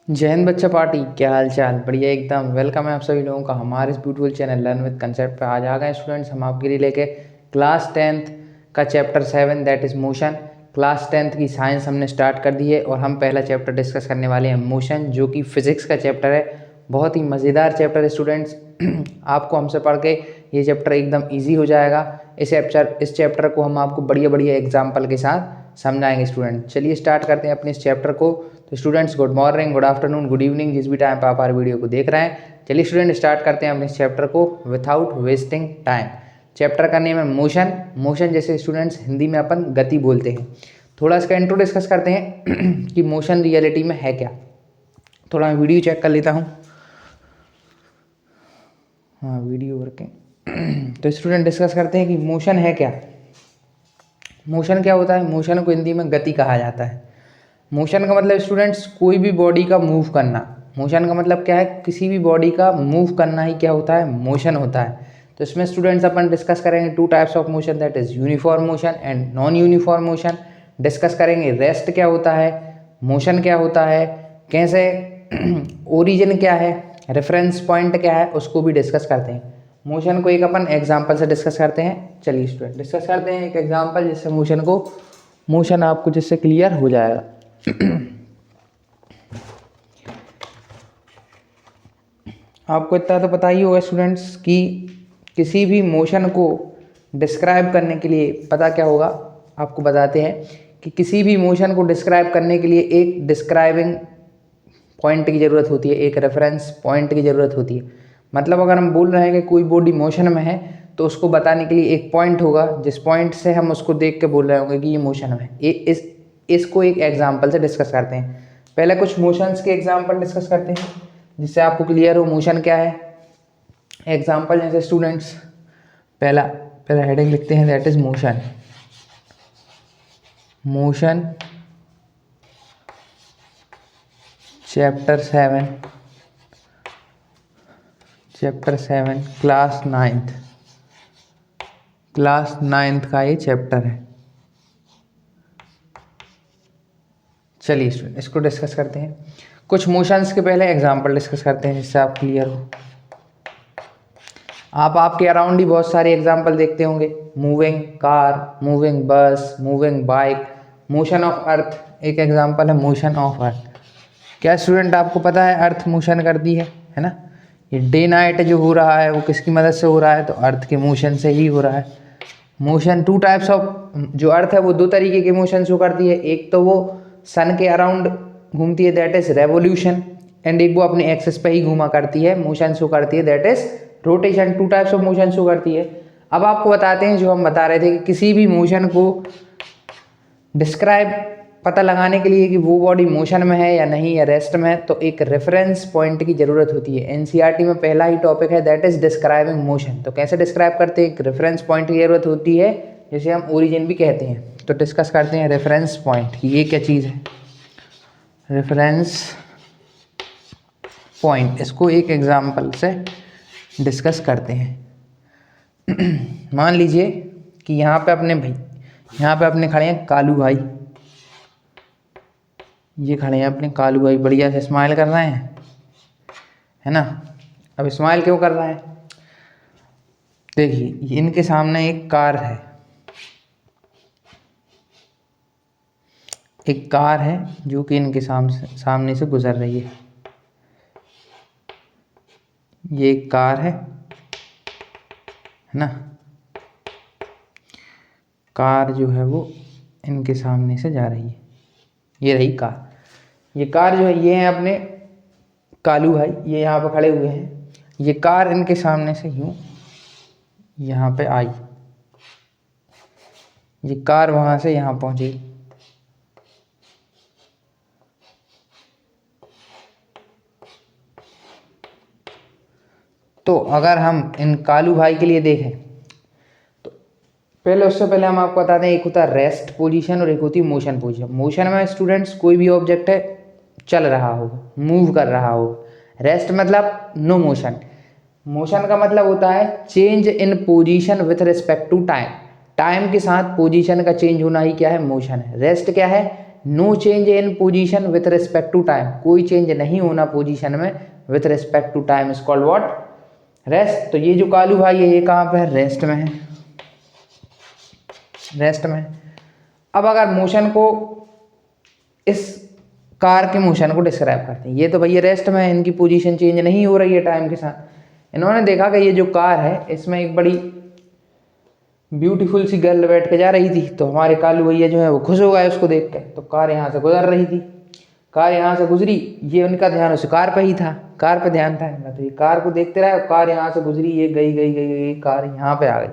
जय हिंद बच्चा पार्टी, क्या हाल चाल। बढ़िया एकदम। वेलकम है आप सभी लोगों का हमारे इस beautiful channel learn with concept पे। आज आ गए स्टूडेंट्स हम आपके लिए लेके क्लास 10th का chapter 7 that is motion. Class 10th की साइंस हमने स्टार्ट कर दी है और हम पहला चैप्टर डिस्कस करने वाले हैं मोशन, जो कि फिजिक्स का चैप्टर है। बहुत ही मज़ेदार चैप्टर है स्टूडेंट्स। आपको हमसे पढ़ के ये चैप्टर एकदम ईजी हो जाएगा। इस चैप्टर को हम आपको बढ़िया बढ़िया एग्जाम्पल के साथ समझाएंगे स्टूडेंट। चलिए स्टार्ट करते हैं अपने इस चैप्टर को। तो students good morning, good afternoon, good evening, जिस भी टाइम पर आप हमारे वीडियो को देख रहे हैं। चलिए स्टूडेंट स्टार्ट करते हैं अपने इस चैप्टर को विथआउट वेस्टिंग टाइम। चैप्टर का नेम है मोशन। मोशन जैसे स्टूडेंट्स हिंदी में अपन गति बोलते हैं। थोड़ा इसका इंट्रो डिस्कस करते हैं कि मोशन रियलिटी में है क्या। थोड़ा मैं वीडियो चेक कर लेता हूँ। हाँ, वीडियो वर्किंग। तो स्टूडेंट डिस्कस करते हैं कि मोशन है क्या। मोशन क्या होता है। मोशन को हिंदी में गति कहा जाता है। मोशन का मतलब स्टूडेंट्स कोई भी बॉडी का मूव करना। मोशन का मतलब क्या है, किसी भी बॉडी का मूव करना ही क्या होता है, मोशन होता है। तो इसमें स्टूडेंट्स अपन डिस्कस करेंगे two types of motion, that is uniform motion and non uniform motion. Discuss करेंगे रेस्ट क्या होता है, मोशन क्या होता है, कैसे ओरिजिन क्या है, रेफरेंस पॉइंट क्या है, उसको भी डिस्कस करते हैं। मोशन को एक अपन एग्जाम्पल से डिस्कस करते हैं। चलिए स्टूडेंट डिस्कस करते हैं एक एग्जाम्पल जिससे मोशन आपको जिससे क्लियर हो जाएगा। आपको इतना तो पता ही होगा स्टूडेंट्स कि किसी भी मोशन को डिस्क्राइब करने के लिए पता क्या होगा, आपको बताते हैं कि किसी भी मोशन को डिस्क्राइब करने के लिए एक डिस्क्राइबिंग पॉइंट की ज़रूरत होती है, एक रेफरेंस पॉइंट की ज़रूरत होती है। मतलब अगर हम बोल रहे हैं कि कोई बॉडी मोशन में है तो उसको बताने के लिए एक पॉइंट होगा, जिस पॉइंट से हम उसको देख के बोल रहे होंगे कि ये मोशन में है। इसको एक एग्जाम्पल से डिस्कस करते हैं। पहले कुछ मोशंस के एग्जाम्पल डिस्कस करते हैं जिससे आपको क्लियर हो मोशन क्या है। एग्जाम्पल जैसे स्टूडेंट्स पहला पहला हेडिंग लिखते हैं, that is motion. Motion chapter 7 class 9th का ये चैप्टर है। चलिए स्टूडेंट इसको डिस्कस करते हैं। कुछ मोशंस के पहले एग्जांपल डिस्कस करते हैं जिससे आप क्लियर हो। आप आपके अराउंड ही बहुत सारे एग्जांपल देखते होंगे। मूविंग कार, मूविंग बस, moving bike, motion of earth एक एग्जांपल है, मोशन ऑफ अर्थ। क्या स्टूडेंट आपको पता है अर्थ मोशन करती है ना। ये डे नाइट जो हो रहा है वो किसकी मदद से हो रहा है, तो अर्थ के मोशन से ही हो रहा है। मोशन टू टाइप्स ऑफ, जो अर्थ है वो दो तरीके के मोशन शो करती है। एक तो वो सन के अराउंड घूमती है, दैट इज रेवोल्यूशन, एंड एक वो अपने एक्सेस पे ही घूमा करती है, मोशन शो करती है, that is rotation. Two types of motion show करती है। अब आपको बताते हैं, जो हम बता रहे थे कि किसी भी मोशन को डिस्क्राइब पता लगाने के लिए कि वो बॉडी मोशन में है या नहीं या रेस्ट में है, तो एक रेफरेंस पॉइंट की ज़रूरत होती है। एनसीईआरटी में पहला ही टॉपिक है, दैट इज डिस्क्राइबिंग मोशन। तो कैसे डिस्क्राइब करते हैं, एक रेफरेंस पॉइंट की ज़रूरत होती है जिसे हम ओरिजिन भी कहते हैं। तो डिस्कस करते हैं रेफरेंस पॉइंट की, ये क्या चीज़ है रेफरेंस पॉइंट। इसको एक एग्जाम्पल से डिस्कस करते हैं। मान लीजिए कि यहाँ पे अपने खड़े हैं कालू भाई। ये खड़े हैं अपने कालू भाई, बढ़िया से स्माइल कर रहे हैं, है ना। अब स्माइल क्यों कर रहे हैं, देखिए इनके सामने एक कार है। एक कार है जो कि इनके सामने से गुजर रही है। ये एक कार है ना। कार जो है वो इनके सामने से जा रही है। ये रही कार। ये कार जो है, ये है अपने कालू भाई, ये यहाँ पे खड़े हुए हैं। ये कार इनके सामने से यूं यहाँ पे आई। ये कार वहाँ से यहाँ पहुँची। तो अगर हम इन कालू भाई के लिए देखें तो उससे पहले हम आपको बताते हैं, एक होता है रेस्ट पोजीशन और एक होती है मोशन पोजीशन। मोशन में स्टूडेंट्स कोई भी ऑब्जेक्ट है चल रहा हो, मूव कर रहा हो। रेस्ट मतलब नो मोशन। मोशन का मतलब होता है change in position with respect to time. Time के साथ पोजीशन का चेंज होना ही क्या है, मोशन है। रेस्ट क्या है, no change in position with respect to time, कोई चेंज नहीं होना पोजीशन में with respect to time is called what, rest. तो ये जो कालू भाई है ये कहाँ पे है, रेस्ट में है, रेस्ट में। अब अगर मोशन को, इस कार के मोशन को डिस्क्राइब करते हैं, ये तो भैया रेस्ट में है, इनकी पोजीशन चेंज नहीं हो रही है टाइम के साथ। इन्होंने देखा कि ये जो कार है इसमें एक बड़ी ब्यूटीफुल सी गर्ल बैठ के जा रही थी, तो हमारे कालू भैया जो है वो खुश हो गए उसको देख के। तो कार यहाँ से गुजर रही थी, कार यहाँ से गुजरी, ये उनका ध्यान उस कार पे ही था, कार पे ध्यान था इनका, तो ये कार को देखते रहे, कार यहाँ से गुजरी, ये गई गई गई गई, कार यहाँ पे आ गई।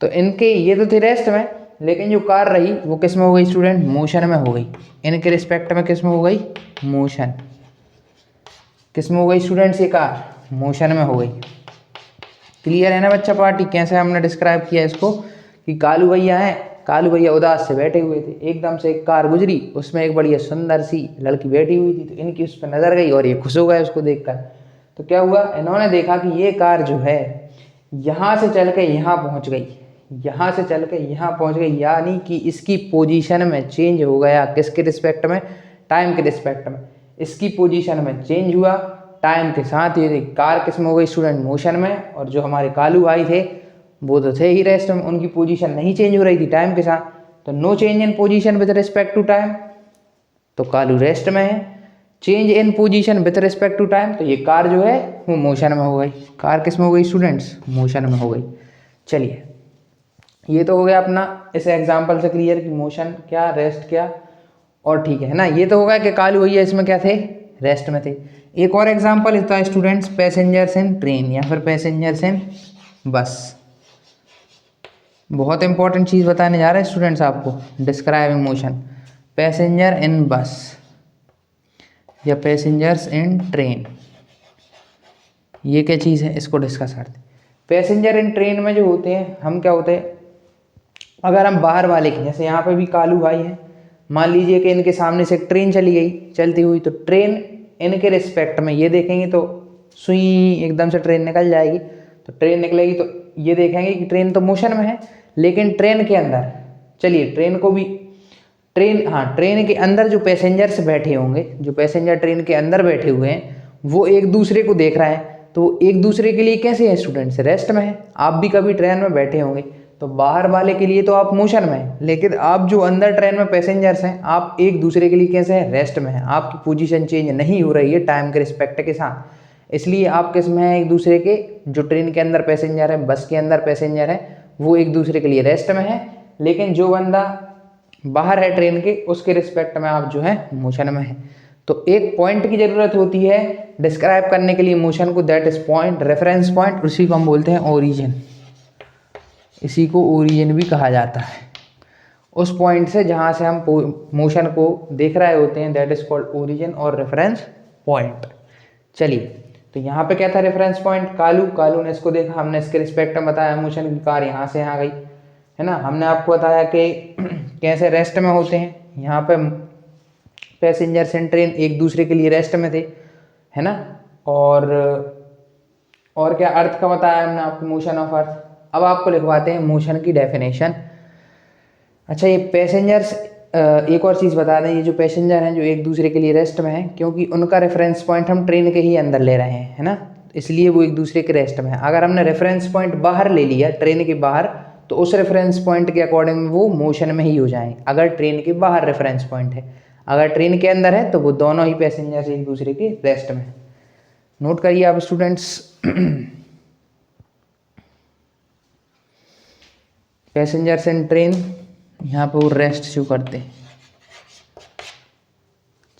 तो इनके ये तो थे रेस्ट में, लेकिन जो कार रही वो किस में हो गई स्टूडेंट, मोशन में हो गई। इनके रिस्पेक्ट में किस में हो गई, मोशन। किस में हो गई स्टूडेंट्स, ये कार मोशन में हो गई। क्लियर है ना बच्चा पार्टी, कैसे हमने डिस्क्राइब किया इसको कि कालू भैया हैं, कालू भैया उदास से बैठे हुए थे, एकदम से एक कार गुजरी, उसमें एक बढ़िया सुंदर सी लड़की बैठी हुई थी, तो इनकी उस पर नजर गई और ये खुश हो गए उसको देखकर। तो क्या हुआ, इन्होंने देखा कि ये कार जो है यहाँ से चल के यहाँ पहुँच गई, यहाँ से चल के यहाँ पहुँच गई, यानी कि इसकी पोजीशन में चेंज हो गया। किसके रिस्पेक्ट में, टाइम के रिस्पेक्ट में। इसकी पोजीशन में चेंज हुआ टाइम के साथ। ये कार किस में हो गई स्टूडेंट, मोशन में। और जो हमारे कालू भाई थे वो तो थे ही रेस्ट में, उनकी पोजीशन नहीं चेंज हो रही थी टाइम के साथ। तो no change in position with respect to time, तो कालू रेस्ट में है। Change in position with respect to time, तो ये कार जो है वो मोशन में हो गई। कार किस में हो गई स्टूडेंट्स, मोशन में हो गई। चलिए ये तो हो गया अपना इस एग्जाम्पल से क्लियर कि मोशन क्या, रेस्ट क्या, और ठीक है ना। ये तो होगा कि कालू भैया इसमें क्या थे, रेस्ट में थे। एक और एग्जाम्पल होता है स्टूडेंट्स, पैसेंजर्स इन ट्रेन या फिर पैसेंजर्स इन बस। बहुत इंपॉर्टेंट चीज़ बताने जा रहे हैं स्टूडेंट्स आपको, डिस्क्राइबिंग मोशन। पैसेंजर इन बस या पैसेंजर्स इन ट्रेन, ये क्या चीज़ है, इसको डिस्कस करते हैं। पैसेंजर इन ट्रेन में जो होते हैं, हम क्या होते हैं, अगर हम बाहर वाले की, जैसे यहाँ पे भी कालू भाई हैं, मान लीजिए कि इनके सामने से एक ट्रेन चली गई चलती हुई, तो ट्रेन इनके रिस्पेक्ट में ये देखेंगे तो सुई एकदम से ट्रेन निकल जाएगी। तो ट्रेन निकलेगी तो ये देखेंगे कि ट्रेन तो मोशन में है, लेकिन ट्रेन के अंदर, चलिए ट्रेन को भी, ट्रेन, हाँ ट्रेन के अंदर जो पैसेंजर्स बैठे होंगे, जो पैसेंजर ट्रेन के अंदर बैठे हुए हैं, वो एक दूसरे को देख रहे हैं। तो एक दूसरे के लिए कैसे है स्टूडेंट्स, रेस्ट में है। आप भी कभी ट्रेन में बैठे होंगे, तो बाहर वाले के लिए तो आप मोशन में हैं, लेकिन आप जो अंदर ट्रेन में पैसेंजर्स हैं, आप एक दूसरे के लिए कैसे हैं, रेस्ट में हैं। आपकी पोजीशन चेंज नहीं हो रही है टाइम के रिस्पेक्ट के साथ, इसलिए आप किस में हैं, एक दूसरे के, जो ट्रेन के अंदर पैसेंजर है, बस के अंदर पैसेंजर है, वो एक दूसरे के लिए रेस्ट में है। लेकिन जो बंदा बाहर है ट्रेन के, उसके रिस्पेक्ट में आप जो है मोशन में है। तो एक पॉइंट की ज़रूरत होती है डिस्क्राइब करने के लिए मोशन को, that is point, reference point, उसी को हम बोलते हैं ओरिजिन। इसी को ओरिजिन भी कहा जाता है। उस पॉइंट से जहाँ से हम मोशन को देख रहे होते हैं, दैट इज कॉल्ड ओरिजिन और रेफरेंस पॉइंट। चलिए तो यहाँ पे क्या था रेफरेंस पॉइंट, कालू ने इसको देखा, हमने इसके रिस्पेक्ट में बताया मोशन की, कार यहाँ से यहाँ गई, है ना। हमने आपको बताया कि कैसे रेस्ट में होते हैं, यहाँ पे पैसेंजर्स एंड ट्रेन एक दूसरे के लिए रेस्ट में थे, है ना। और क्या अर्थ का बताया हमने आपको, मोशन ऑफ अर्थ। अब आपको लिखवाते हैं मोशन की डेफिनेशन। अच्छा ये पैसेंजर्स, एक और चीज़ बता दें, ये जो पैसेंजर हैं जो एक दूसरे के लिए रेस्ट में हैं, क्योंकि उनका रेफरेंस पॉइंट हम ट्रेन के ही अंदर ले रहे हैं, है ना, इसलिए वो एक दूसरे के रेस्ट में है। अगर हमने रेफरेंस पॉइंट बाहर ले लिया ट्रेन के बाहर, तो उस रेफरेंस पॉइंट के अकॉर्डिंग वो मोशन में ही हो जाएंगे, अगर ट्रेन के बाहर रेफरेंस पॉइंट है। अगर ट्रेन के अंदर है तो वो दोनों ही पैसेंजर्स एक दूसरे के रेस्ट में। नोट करिए आप स्टूडेंट्स, पैसेंजर्स इन ट्रेन, यहाँ पे वो रेस्ट शो करते हैं।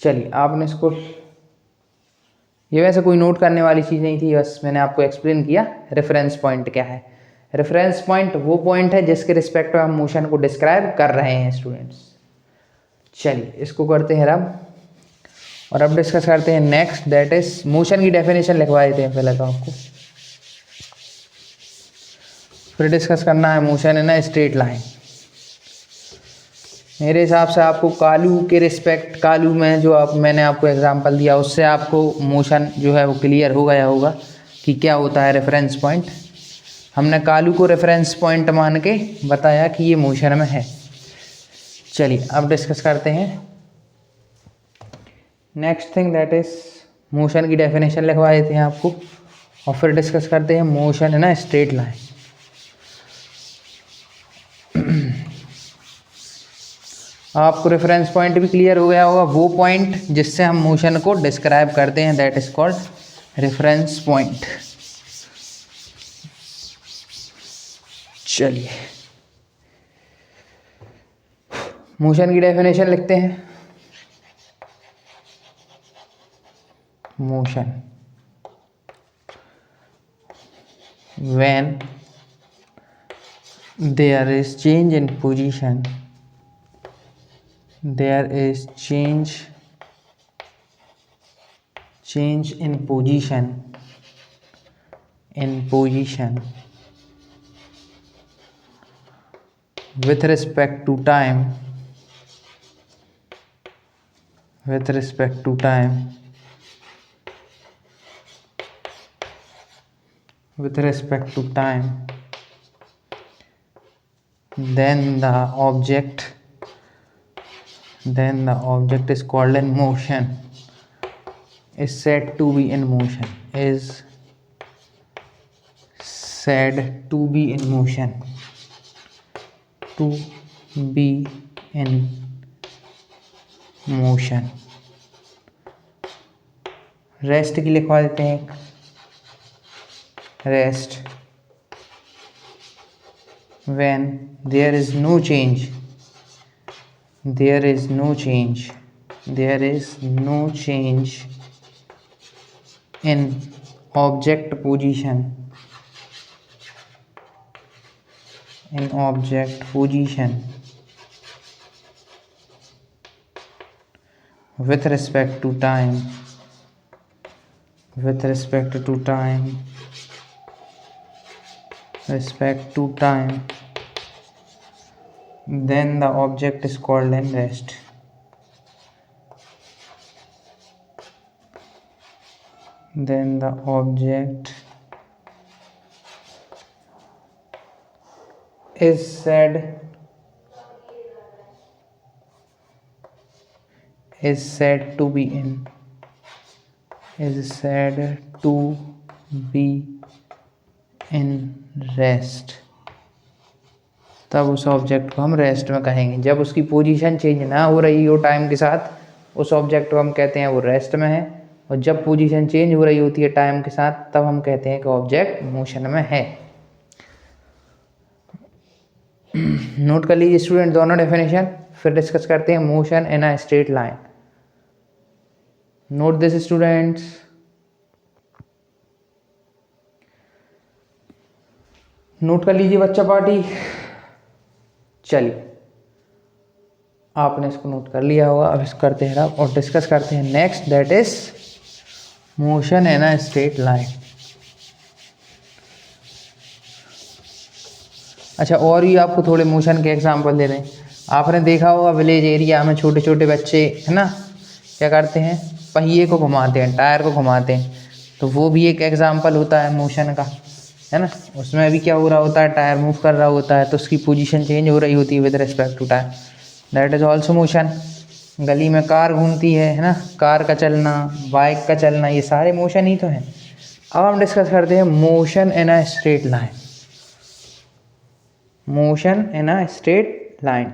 चलिए आपने इसको, ये वैसे कोई नोट करने वाली चीज़ नहीं थी, बस मैंने आपको एक्सप्लेन किया रेफरेंस पॉइंट क्या है। रेफरेंस पॉइंट वो पॉइंट है जिसके रिस्पेक्ट में हम मोशन को डिस्क्राइब कर रहे हैं स्टूडेंट्स। चलिए इसको करते हैं अब, और अब डिस्कस करते हैं नेक्स्ट, दैट इज मोशन की डेफिनेशन लिखवा देते हैं पहले तो आपको, फिर डिस्कस करना है motion in a straight line. मेरे हिसाब से आपको कालू के रिस्पेक्ट, कालू में जो मैंने आपको एग्जांपल दिया उससे आपको मोशन जो है वो क्लियर हो गया होगा कि क्या होता है रेफरेंस पॉइंट। हमने कालू को रेफरेंस पॉइंट मान के बताया कि ये मोशन में है। चलिए अब डिस्कस करते हैं next thing that is motion की डेफिनेशन लिखवा देते हैं आपको और फिर डिस्कस करते हैं motion in a straight line. आपको रेफरेंस पॉइंट भी क्लियर हो गया होगा, वो पॉइंट जिससे हम मोशन को डिस्क्राइब करते हैं that is called reference point. चलिए मोशन की डेफिनेशन लिखते हैं। Motion when there is change in position, there is change in position with respect to time then the object is called in motion, is said to be in motion, rest की लिखवा देते हैं एक, rest when there is no change in object position with respect to time then the object is called in rest. Then the object is said to be in rest. तब उस object को हम rest में कहेंगे। जब उसकी position change ना हो रही हो टाइम के साथ, उस ऑब्जेक्ट को हम कहते हैं वो रेस्ट में है, और जब पोजीशन चेंज हो रही होती है टाइम के साथ, तब हम कहते हैं कि ऑब्जेक्ट मोशन में है। नोट कर लीजिए स्टूडेंट दोनों डेफिनेशन, फिर डिस्कस करते हैं motion in a straight line. Note this students. Note कर लीजिए बच्चा पार्टी। चलिए आपने इसको नोट कर लिया होगा, अब इसको करते हैं और डिस्कस करते हैं next that is motion in a straight line. अच्छा, और भी आपको थोड़े मोशन के एग्जांपल दे रहे हैं। आपने देखा होगा विलेज एरिया में छोटे छोटे बच्चे है ना क्या करते हैं, पहिए को घुमाते हैं, टायर को घुमाते हैं, तो वो भी एक एग्जांपल होता है मोशन का, है ना। उसमें भी क्या हो रहा होता है, टायर मूव कर रहा होता है, तो उसकी पोजीशन चेंज हो रही होती है with respect to time, that is also motion. गली में कार घूमती है ना, कार का चलना, बाइक का चलना, ये सारे मोशन ही तो हैं। अब हम डिस्कस करते हैं motion in a straight line. Motion in a straight line.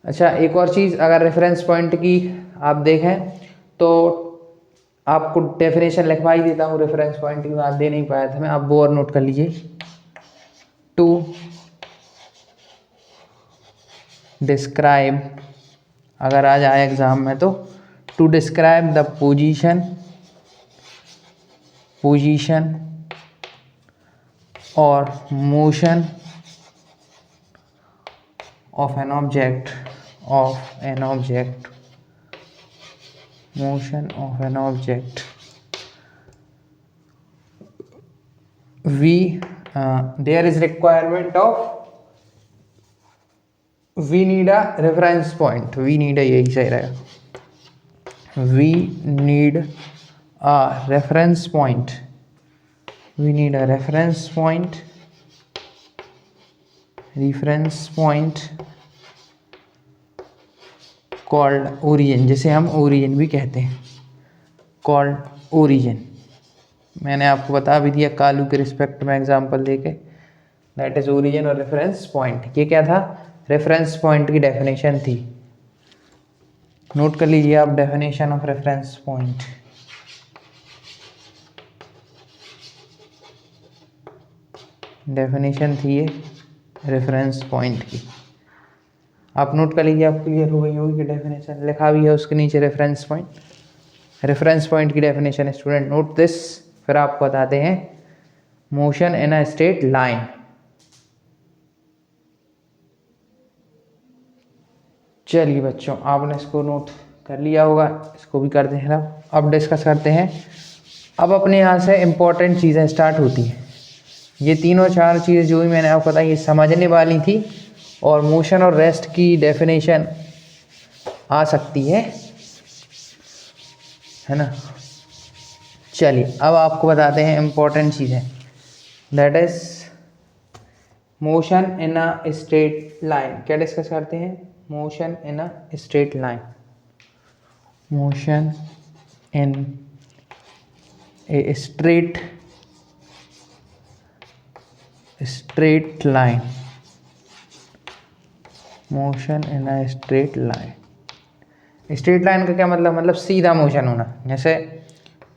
अच्छा, एक और चीज़, अगर रेफरेंस पॉइंट की आप देखें तो आपको डेफिनेशन लिखवा ही देता हूँ, रेफरेंस पॉइंट की बात दे नहीं पाया था मैं, आप वो और नोट कर लीजिए। टू डिस्क्राइब, अगर आ जाए एग्जाम में तो टू डिस्क्राइब द पोजीशन और motion of an object motion of an object, there is requirement of, we need a reference point, we need a, यही सही रहेगा, we need a reference point reference point called origin, जिसे हम origin भी कहते हैं, called origin. मैंने आपको बता भी दिया कालू के रिस्पेक्ट में एग्जांपल देके, दैट इज ओरिजिन और रेफरेंस पॉइंट। ये क्या था? रेफरेंस पॉइंट की डेफिनेशन थी। नोट कर लीजिए आप definition of reference point. Definition थी ये रेफरेंस पॉइंट की, आप नोट कर लीजिए, आप क्लियर हो गई होगी कि डेफिनेशन लिखा भी है उसके नीचे रेफरेंस पॉइंट। रेफरेंस पॉइंट की डेफिनेशन है स्टूडेंट, नोट दिस। फिर आपको बताते हैं motion in a straight line. चलिए बच्चों, आपने इसको नोट कर लिया होगा, इसको भी करते हैं। अब डिस्कस करते हैं। अब अपने यहाँ से इम्पोर्टेंट चीज़ें स्टार्ट होती हैं। ये तीनों चार चीज़ जो भी मैंने आपको बताई ये समझने वाली थी, और मोशन और रेस्ट की डेफिनेशन आ सकती है ना। चलिए अब आपको बताते हैं इम्पोर्टेंट चीज़ें, that is motion in a straight line. क्या डिस्कस करते हैं? Motion in a straight line. Motion in a straight line. Motion in a straight line. Straight line का क्या मतलब? मतलब सीधा मोशन होना। जैसे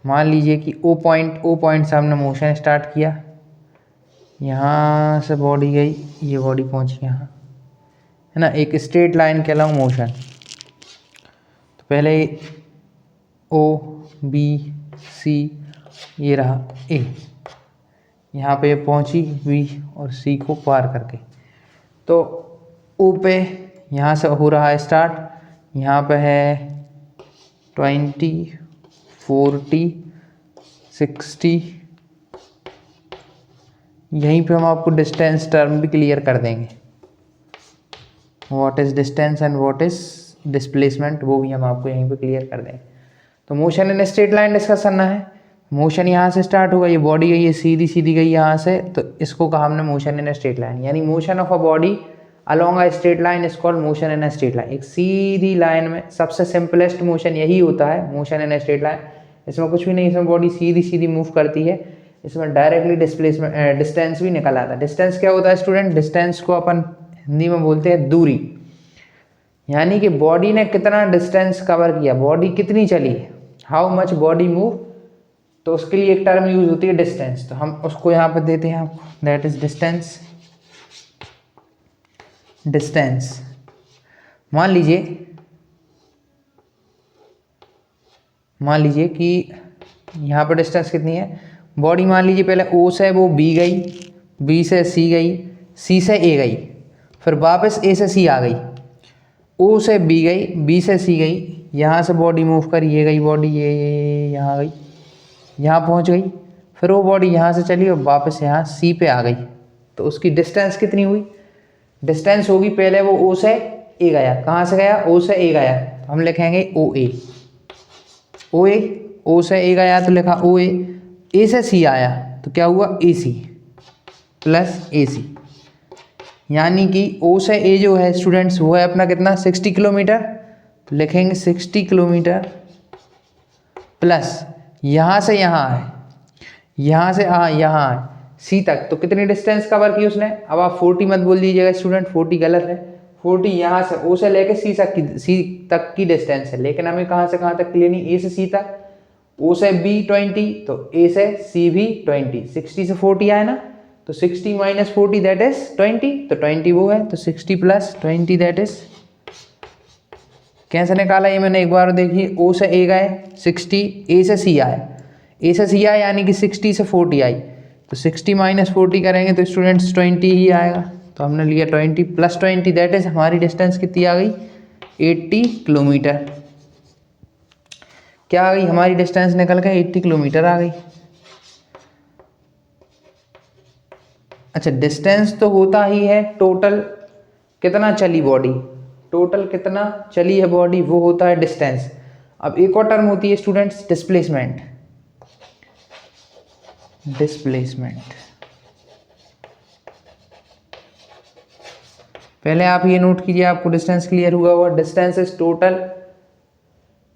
मान लीजिए कि ओ पॉइंट से हमने मोशन स्टार्ट किया, यहाँ से बॉडी गई, ये बॉडी पहुँची यहाँ, है ना। एक स्ट्रेट लाइन के अलाउ मोशन। तो पहले ओ बी सी, ये रहा ए, यहाँ पे पहुँची बी और सी को पार करके। तो ओ पे यहाँ से हो रहा है स्टार्ट, यहाँ पे है 20, 40, 60। यहीं पे हम आपको डिस्टेंस टर्म भी क्लियर कर देंगे, what is distance and what is displacement, वो भी हम आपको यहीं पे क्लियर कर देंगे। तो motion in straight line discuss करना है। मोशन यहाँ से स्टार्ट होगा, ये बॉडी गई, ये सीधी सीधी गई यहाँ से, तो इसको कहा हमने मोशन इन स्ट्रेट लाइन। यानी motion of a body along a straight line is called motion in straight line. एक सीधी लाइन में सबसे सिंपलेस्ट मोशन यही होता है, मोशन इन स्ट्रेट लाइन। इसमें कुछ भी नहीं, इसमें बॉडी सीधी सीधी मूव करती है, इसमें डायरेक्टली डिस्प्लेसमेंट डिस्टेंस भी निकल आता है। डिस्टेंस क्या होता है स्टूडेंट? डिस्टेंस को अपन हिंदी में बोलते हैं दूरी, यानी कि बॉडी ने कितना डिस्टेंस कवर किया, बॉडी कितनी चली, हाउ मच बॉडी मूव, तो उसके लिए एक टर्म यूज होती है डिस्टेंस। तो हम उसको यहाँ पर देते हैं आपको, दैट इज डिस्टेंस। डिस्टेंस मान लीजिए कि यहाँ पर डिस्टेंस कितनी है, बॉडी मान लीजिए पहले ओ से वो बी गई, बी से सी गई, सी से ए गई, फिर वापस ए से सी आ गई, ओ से बी गई, बी से सी गई, यहाँ से बॉडी मूव कर ये गई बॉडी, ये यहाँ गई, यहाँ पहुँच गई, फिर वो बॉडी यहाँ से चली और वापस यहाँ सी पे आ गई। तो उसकी डिस्टेंस कितनी हुई? डिस्टेंस होगी, पहले वो ओ से ए गया, कहाँ से गया? ओ से ए गया, तो हम लिखेंगे ओ ए। ओ से ए गया तो लिखा ओ ए से सी आया तो क्या हुआ? ए सी प्लस ए सी। यानी कि ओ से ए जो है स्टूडेंट्स वो है अपना कितना? 60 किलोमीटर, तो लिखेंगे 60 किलोमीटर प्लस यहाँ से यहाँ है, यहाँ से यहाँ है सी तक, तो कितनी डिस्टेंस कवर की उसने? अब आप 40 मत बोल दीजिएगा स्टूडेंट, 40 गलत है। 40 यहाँ से ओ से लेके सी तक की डिस्टेंस है, लेकिन हमें कहाँ से कहाँ तक लेनी? ए से सी तक। ओ से बी 20, तो ए से सी भी 20। 60 से 40 आए ना, तो 60 माइनस 40 दैट इज 20, तो 20 वो है, तो 60 प्लस 20 दैट इज। कैसे निकाला ये मैंने एक बार देखिए, ओ से ए गए 60, ए से सी आए, ए से सी आए यानी कि 60 से 40 आई, तो 60 माइनस 40 करेंगे तो स्टूडेंट्स 20 ही आएगा। तो हमने लिया 20 प्लस 20 दैट इज हमारी डिस्टेंस कितनी आ गई? 80 किलोमीटर। क्या आ गई हमारी डिस्टेंस? निकल के 80 किलोमीटर आ गई। अच्छा, डिस्टेंस तो होता ही है टोटल कितना चली बॉडी, टोटल कितना चली है बॉडी, वो होता है डिस्टेंस। अब एक और टर्म होती है स्टूडेंट्स डिस्प्लेसमेंट। डिस्प्लेसमेंट पहले आप ये नोट कीजिए, आपको डिस्टेंस क्लियर हुआ होगा। Distance is total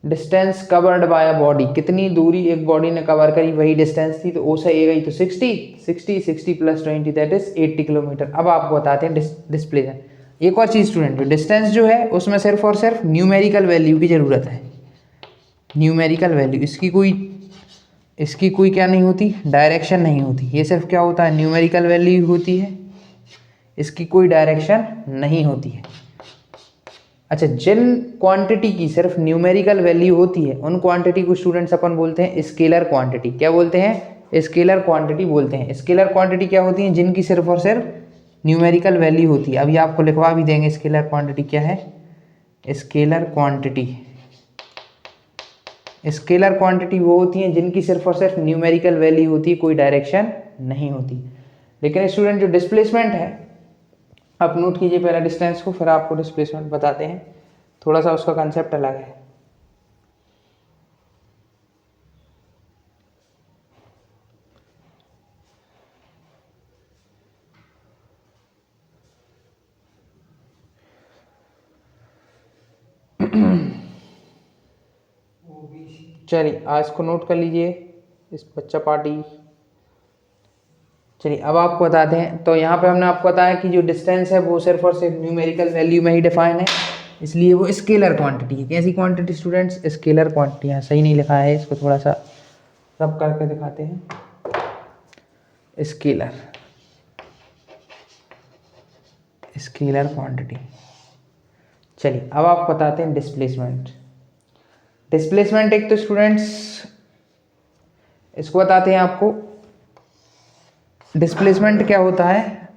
distance covered by a body, कितनी दूरी एक बॉडी ने कवर करी वही डिस्टेंस थी। तो ओ से ए गई तो 60 प्लस 20 दैट इज 80 किलोमीटर। अब आपको बताते हैं डिस्प्लेसमेंट। एक और चीज़ स्टूडेंट, डिस्टेंस जो है उसमें सिर्फ और सिर्फ न्यूमेरिकल वैल्यू की ज़रूरत है। न्यूमेरिकल वैल्यू, इसकी कोई क्या नहीं होती, डायरेक्शन नहीं होती। ये सिर्फ क्या होता है, न्यूमेरिकल वैल्यू होती है, इसकी कोई डायरेक्शन नहीं होती है। अच्छा, जिन क्वांटिटी की सिर्फ न्यूमेरिकल वैल्यू होती है उन क्वांटिटी को स्टूडेंट्स अपन बोलते हैं स्केलर क्वांटिटी। क्या बोलते हैं, स्केलर क्वांटिटी बोलते हैं। स्केलर क्वांटिटी क्या होती है, जिनकी सिर्फ और सिर्फ न्यूमेरिकल वैल्यू होती है। अभी आपको लिखवा भी देंगे स्केलर क्वांटिटी क्या है। स्केलर क्वांटिटी, स्केलर क्वांटिटी वो होती हैं जिनकी सिर्फ और सिर्फ न्यूमेरिकल वैल्यू होती है, कोई डायरेक्शन नहीं होती। लेकिन स्टूडेंट जो डिस्प्लेसमेंट है, आप नोट कीजिए पहले डिस्टेंस को, फिर आपको डिस्प्लेसमेंट बताते हैं। थोड़ा सा उसका कंसेप्ट अलग है। चलिए आज को नोट कर लीजिए इस बच्चा पार्टी। चलिए अब आपको बताते हैं। तो यहाँ पे हमने आपको बताया कि जो डिस्टेंस है वो सिर्फ और सिर्फ न्यूमेरिकल वैल्यू में ही डिफाइन है, इसलिए वो स्केलर क्वांटिटी है। कैसी क्वांटिटी स्टूडेंट्स, स्केलर क्वांटिटी। यहाँ सही नहीं लिखा है, इसको थोड़ा सा रब करके दिखाते हैं। Scalar quantity. चलिए अब आपको बताते हैं डिस्प्लेसमेंट। डिस्प्लेसमेंट एक तो स्टूडेंट्स इसको बताते हैं आपको, डिस्प्लेसमेंट क्या होता है।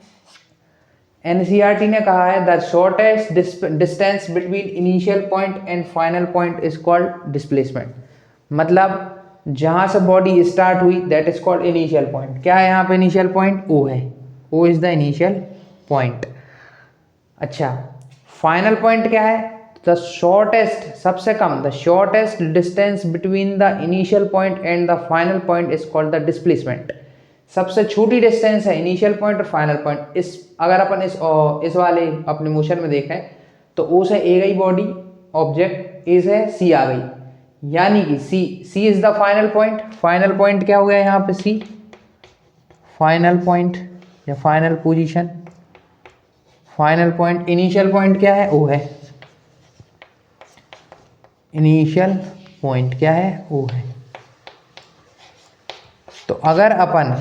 एनसीईआरटी ने कहा है the shortest distance between initial point and final point is called displacement. मतलब जहां से बॉडी स्टार्ट हुई that is called initial point. क्या है यहाँ पे इनिशियल पॉइंट, ओ है, O is the initial point. अच्छा, फाइनल पॉइंट क्या है, द शॉर्टेस्ट, सबसे कम, the shortest distance between the initial point and the final point is called the displacement. सबसे छोटी डिस्टेंस है इनिशियल पॉइंट और फाइनल पॉइंट। इस अगर अपन इस वाले अपने मोशन में देखें तो ओ से ए गई बॉडी, ऑब्जेक्ट ए से सी आ गई, यानी कि C is the final point. Final point क्या हो गया यहाँ पे, सी फाइनल पॉइंट या final position. Final point, initial point क्या है, ओ है, इनिशियल पॉइंट क्या है, ओ है। तो अगर अपन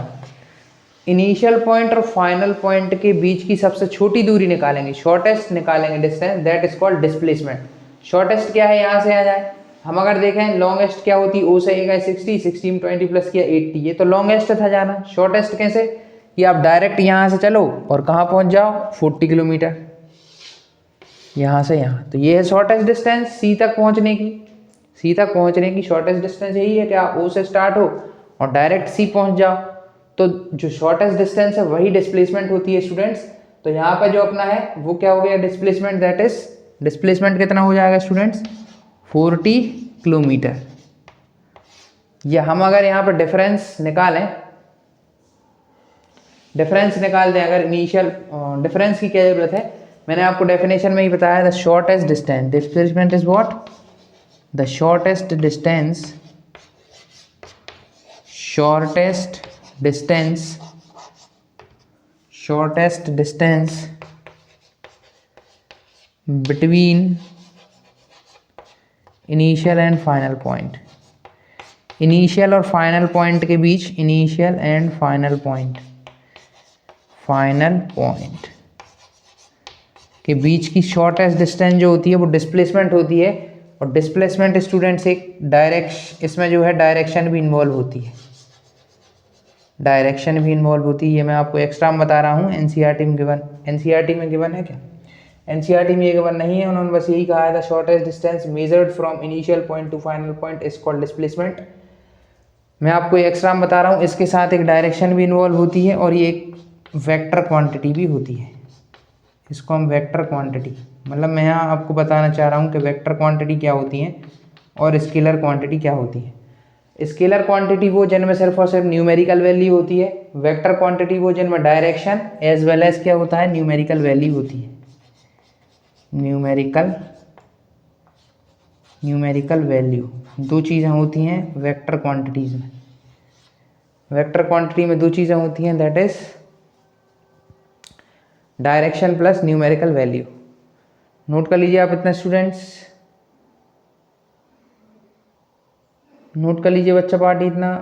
इनिशियल पॉइंट और फाइनल पॉइंट के बीच की सबसे छोटी दूरी निकालेंगे, शॉर्टेस्ट निकालेंगे distance, that is called displacement. Shortest क्या है, यहाँ से आ जाए। हम अगर देखें लॉन्गेस्ट क्या होती, ओ से ए गए 60 में 20 प्लस किया 80, ये तो लॉन्गेस्ट था जाना। शॉर्टेस्ट कैसे, कि आप डायरेक्ट यहाँ से चलो और कहाँ पहुँच जाओ, 40 किलोमीटर यहाँ से यहाँ। तो ये है शॉर्टेस्ट डिस्टेंस सी तक पहुँचने की। सी तक पहुँचने की शॉर्टेस्ट डिस्टेंस यही है कि आप ओ से स्टार्ट हो और डायरेक्ट सी पहुँच जाओ। तो जो शॉर्टेस्ट डिस्टेंस है वही डिस्प्लेसमेंट होती है स्टूडेंट्स। तो यहाँ पे जो अपना है वो क्या हो गया, डिस्प्लेसमेंट। दैट इज डिस्प्लेसमेंट कितना हो जाएगा स्टूडेंट्स, 40 किलोमीटर। या हम अगर यहाँ पर डिफरेंस निकालें, डिफरेंस निकाल दें अगर इनिशियल, डिफरेंस की क्या जरूरत है, मैंने आपको डेफिनेशन में ही बताया, the shortest distance, displacement is what, the shortest distance, shortest distance between initial and final point। Initial और फाइनल पॉइंट के बीच, इनिशियल एंड फाइनल पॉइंट के बीच की शॉर्टेस्ट डिस्टेंस जो होती है वो डिस्प्लेसमेंट होती है। और डिस्प्लेसमेंट स्टूडेंट्स एक डायरेक्शन, इसमें जो है डायरेक्शन भी इन्वॉल्व होती है, डायरेक्शन भी इन्वॉल्व होती है। ये मैं आपको एक्स्ट्रा में बता रहा हूँ, एनसीईआरटी में गिवन, एनसीईआरटी में गिवन है क्या, एनसीईआरटी में ये गिवन नहीं है। उन्होंने बस यही कहा है the shortest distance measured from initial point two final point is called displacement. मैं आपको एक्स्ट्रा में बता रहा हूँ, इसके साथ एक डायरेक्शन भी इन्वॉल्व होती है और ये एक वेक्टर क्वांटिटी भी होती है। इसको हम वेक्टर क्वांटिटी, मतलब मैं यहाँ आपको बताना चाह रहा हूँ कि वेक्टर क्वांटिटी क्या होती है और स्केलर क्वांटिटी क्या होती है। स्केलर क्वांटिटी वो जिनमें सिर्फ और सिर्फ न्यूमेरिकल वैल्यू होती है, वेक्टर क्वांटिटी वो जिनमें डायरेक्शन एज वेल एज क्या होता है, न्यूमेरिकल वैल्यू होती है। Numerical value. दो चीज़ें होती हैं वेक्टर क्वांटिटीज़ में। वेक्टर क्वांटिटी में दो चीज़ें होती हैं, that is direction plus numerical value. Note कर लीजिए आप इतने स्टूडेंट्स, नोट कर लीजिए बच्चा पार्टी इतना।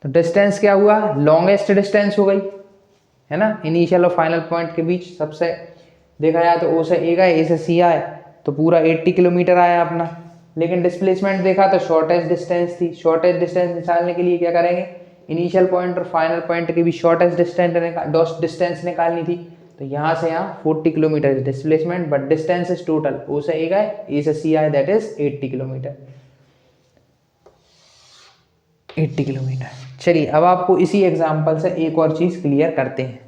तो डिस्टेंस क्या हुआ, लॉन्गेस्ट डिस्टेंस हो गई है ना, इनिशियल और फाइनल पॉइंट के बीच। सबसे देखा जाए तो ओ से ए गए, ए से सी आए तो पूरा 80 किलोमीटर आया अपना। लेकिन डिस्प्लेसमेंट देखा तो शॉर्टेस्ट डिस्टेंस थी। शॉर्टेस्ट डिस्टेंस निकालने के लिए क्या करेंगे, इनिशियल पॉइंट और फाइनल पॉइंट के बीच शॉर्टेस्ट डिस्टेंस निकालनी थी। तो यहाँ से यहाँ 40 kilometre displacement, but distance is total, O से ए गए, ए से सी आए, दैट इज 80 किलोमीटर। 80 किलोमीटर। चलिए अब आपको इसी एग्जाम्पल से एक और चीज़ क्लियर करते हैं।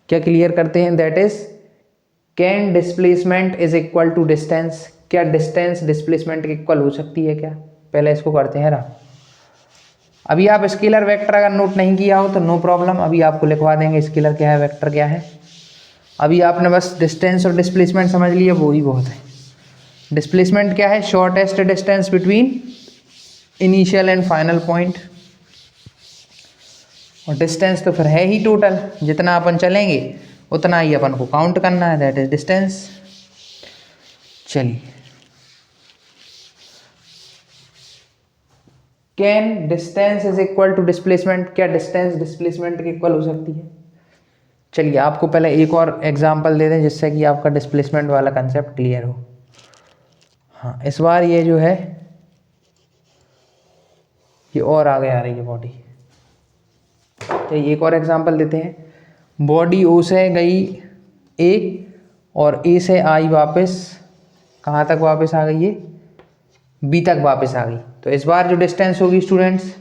क्या क्लियर करते हैं, that is can displacement is equal to distance. क्या डिस्टेंस डिस्प्लेसमेंट के इक्वल हो सकती है क्या? पहले इसको करते हैं रहा। अभी आप स्केलर वेक्टर अगर नोट नहीं किया हो तो नो प्रॉब्लम, अभी आपको लिखवा देंगे स्केलर क्या है, वेक्टर क्या है। अभी आपने बस डिस्टेंस और डिस्प्लेसमेंट समझ लिया, वो ही बहुत है। डिस्प्लेसमेंट क्या है, shortest distance between initial and final point. और डिस्टेंस तो फिर है ही टोटल, जितना अपन चलेंगे उतना ही अपन को काउंट करना है, दैट इज डिस्टेंस। चलिए, can distance is equal to displacement. क्या डिस्टेंस डिस्प्लेसमेंट के इक्वल हो सकती है? चलिए आपको पहले एक और एग्जांपल दे दें जिससे कि आपका डिस्प्लेसमेंट वाला कंसेप्ट क्लियर हो। हाँ, इस बार ये जो है ये और आगे आ रही है बॉडी। तो एक और एग्जांपल देते हैं। बॉडी ओ से गई ए और ए से आई वापस, कहाँ तक वापस आ गई है, बी तक वापस आ गई। तो इस बार जो डिस्टेंस होगी स्टूडेंट्स,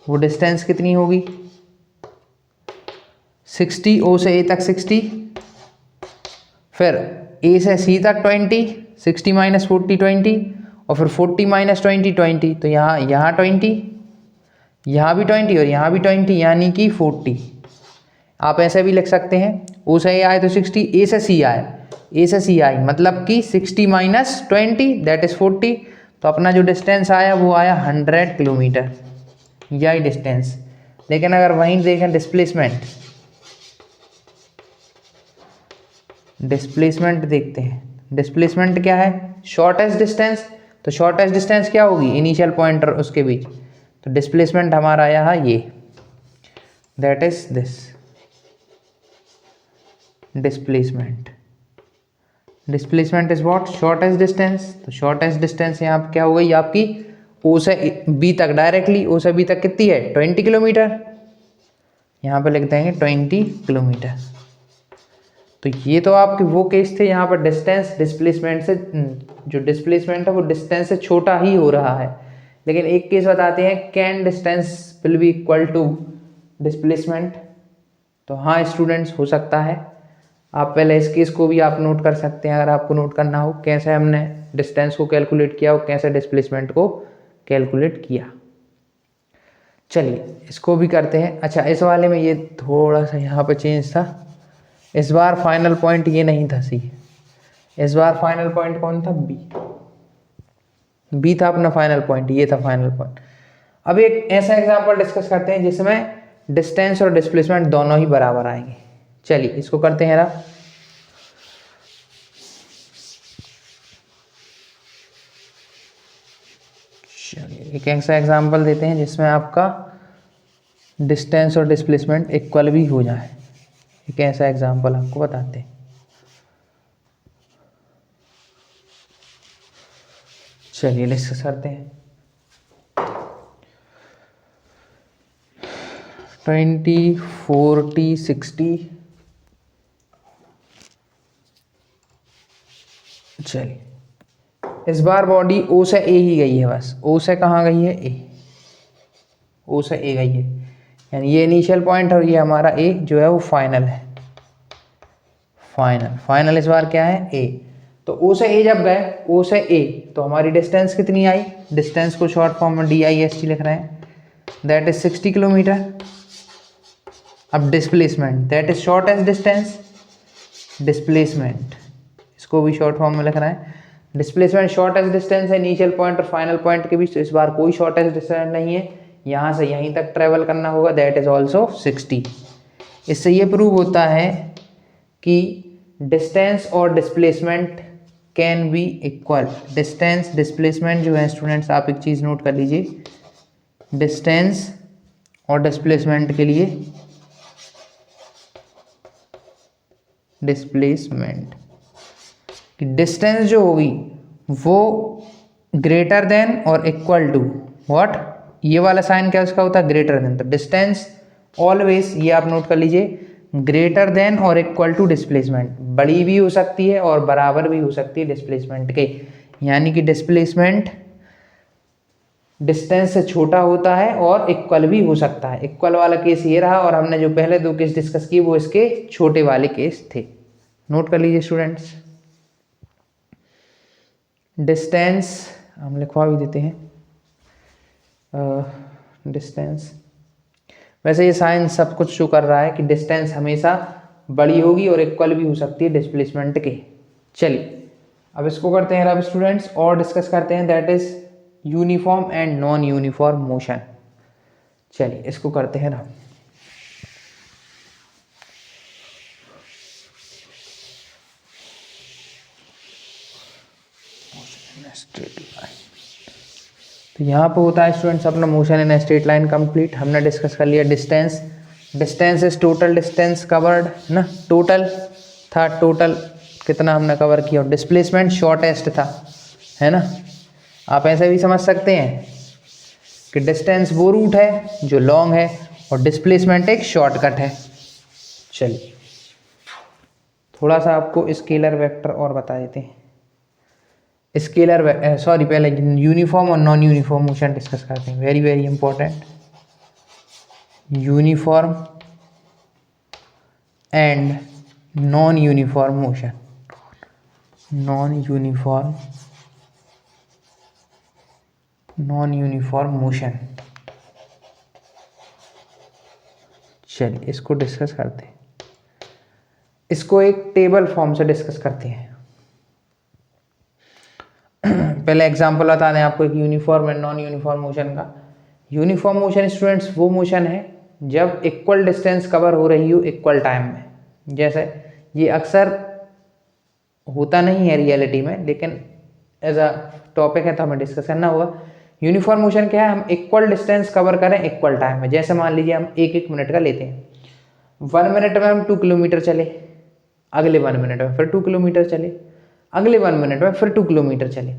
वो डिस्टेंस कितनी होगी, 60, ओ से ए तक 60, फिर ए से सी तक 20, 60 माइनस 40 20, और फिर 40 माइनस 20 20। तो यहाँ 20, यहाँ भी 20 और यहाँ भी 20, यानी कि 40। आप ऐसे भी लिख सकते हैं, ओ से ए आए तो 60, ए से सी आए, ए से सी आई मतलब कि 60 माइनस 20 दैट इज 40। तो अपना जो डिस्टेंस आया वो आया 100 किलोमीटर, यही डिस्टेंस। लेकिन अगर वहीं देखें डिस्प्लेसमेंट देखते हैं, डिस्प्लेसमेंट क्या है, शॉर्टेस्ट डिस्टेंस। तो शॉर्टेस्ट डिस्टेंस क्या होगी, इनिशियल पॉइंट और उसके बीच। तो डिस्प्लेसमेंट हमारा आया है ये, that is this displacement. Displacement is what, shortest distance. तो शॉर्टेस्ट डिस्टेंस यहाँ पर क्या हो गई आपकी, ओ से बी तक डायरेक्टली, ओ से बी तक कितनी है 20 किलोमीटर, यहाँ पे लिख देंगे 20 किलोमीटर। तो ये तो आपके वो केस थे यहाँ पर डिस्टेंस डिस्प्लेसमेंट से, जो डिस्प्लेसमेंट है वो डिस्टेंस से छोटा ही हो रहा है। लेकिन एक केस बताते हैं, can distance will be equal to displacement. तो हाँ स्टूडेंट्स, हो सकता है। आप पहले इस केस को भी आप नोट कर सकते हैं अगर आपको नोट करना हो, कैसे हमने डिस्टेंस को कैलकुलेट किया और कैसे डिस्प्लेसमेंट को कैलकुलेट किया। चलिए इसको भी करते हैं। अच्छा, इस वाले में ये थोड़ा सा यहाँ पर चेंज था, इस बार फाइनल पॉइंट ये नहीं था सी, इस बार फाइनल पॉइंट कौन था, बी। बी था अपना फाइनल पॉइंट, ये था फाइनल पॉइंट। अब एक ऐसा एग्जांपल डिस्कस करते हैं जिसमें डिस्टेंस और डिस्प्लेसमेंट दोनों ही बराबर आएंगे। चलिए इसको करते हैं रहा। चलिए एक ऐसा एग्जांपल देते हैं जिसमें आपका डिस्टेंस और डिस्प्लेसमेंट इक्वल भी हो जाए। एक ऐसा एग्जांपल आपको बताते हैं। चलिए डिस्कस करते हैं। 20, 40, 60। चलिए इस बार बॉडी ओ से ए ही गई है, बस ओ से कहाँ गई है, ए, ओ से ए गई है, यानी ये इनिशियल पॉइंट और ये हमारा ए जो है वो फाइनल है। फाइनल इस बार क्या है, ए। तो ओ से ए जब गए, ओ से ए, तो हमारी डिस्टेंस कितनी आई, डिस्टेंस को शॉर्ट फॉर्म में DIST लिख रहे हैं, दैट इज 60 किलोमीटर। अब displacement that is shortest distance, displacement, इसको भी शॉर्ट फॉर्म में लिखना है। डिस्प्लेसमेंट शॉर्टेस्ट डिस्टेंस है इनिशियल पॉइंट और फाइनल पॉइंट के बीच, तो इस बार कोई शॉर्टेस्ट डिस्टेंस नहीं है, यहाँ से यहीं तक ट्रेवल करना होगा, दैट इज ऑल्सो 60। इससे ये प्रूव होता है कि डिस्टेंस और displacement can be equal. Distance displacement जो है स्टूडेंट्स, आप एक चीज़ नोट कर लीजिए, डिस्टेंस और डिस्प्लेसमेंट के लिए, डिस्प्लेसमेंट की डिस्टेंस जो होगी वो ग्रेटर देन और इक्वल टू व्हाट, ये वाला साइन क्या उसका होता है, ग्रेटर देन। तो डिस्टेंस ऑलवेज, ये आप नोट कर लीजिए, ग्रेटर देन और इक्वल टू डिस्प्लेसमेंट, बड़ी भी हो सकती है और बराबर भी हो सकती है डिस्प्लेसमेंट के, यानी कि डिस्प्लेसमेंट डिस्टेंस से छोटा होता है और इक्वल भी हो सकता है। इक्वल वाला केस ये रहा, और हमने जो पहले दो केस डिस्कस किए वो इसके छोटे वाले केस थे। नोट कर लीजिए स्टूडेंट्स। डिस्टेंस हम लिखवा भी देते हैं, डिस्टेंस, वैसे ये साइन सब कुछ शो कर रहा है कि डिस्टेंस हमेशा बड़ी होगी और इक्वल भी हो सकती है डिस्प्लेसमेंट के। चलिए अब इसको करते हैं अब स्टूडेंट्स और डिस्कस करते हैं, that is uniform and non uniform motion. चलिए इसको करते हैं ना। स्ट्रेट लाइन, तो यहाँ पे होता है स्टूडेंट्स अपना motion in straight line complete. हमने डिस्कस कर लिया distance, distance is total distance covered ना, टोटल था, टोटल कितना हमने कवर किया। और डिस्प्लेसमेंट शॉर्टेस्ट था, है ना। आप ऐसे भी समझ सकते हैं कि डिस्टेंस वो रूट है जो लॉन्ग है और डिस्प्लेसमेंट एक शॉर्टकट है। चलिए थोड़ा सा आपको स्केलर वेक्टर और बता देते हैं। स्केलर सॉरी, पहले यूनिफॉर्म और नॉन यूनिफॉर्म मोशन डिस्कस करते हैं, very very important. Uniform and non uniform motion, non uniform motion. चलिए इसको डिस्कस करते हैं, इसको एक टेबल फॉर्म से डिस्कस करते हैं। पहले एग्जांपल बता दें आपको एक uniform and non uniform motion का। यूनिफॉर्म मोशन स्टूडेंट्स वो मोशन है जब इक्वल डिस्टेंस कवर हो रही हो इक्वल टाइम में। जैसे ये अक्सर होता नहीं है रियलिटी में, लेकिन एज अ टॉपिक है तो हमें डिस्कस करना होगा। यूनिफॉर्म मोशन क्या है, हम इक्वल डिस्टेंस कवर करें इक्वल टाइम में। जैसे मान लीजिए हम एक मिनट का लेते हैं, 1 मिनट में हम 2 किलोमीटर चले, अगले 1 मिनट में फिर 2 किलोमीटर चले, अगले 1 मिनट में फिर 2 किलोमीटर चले,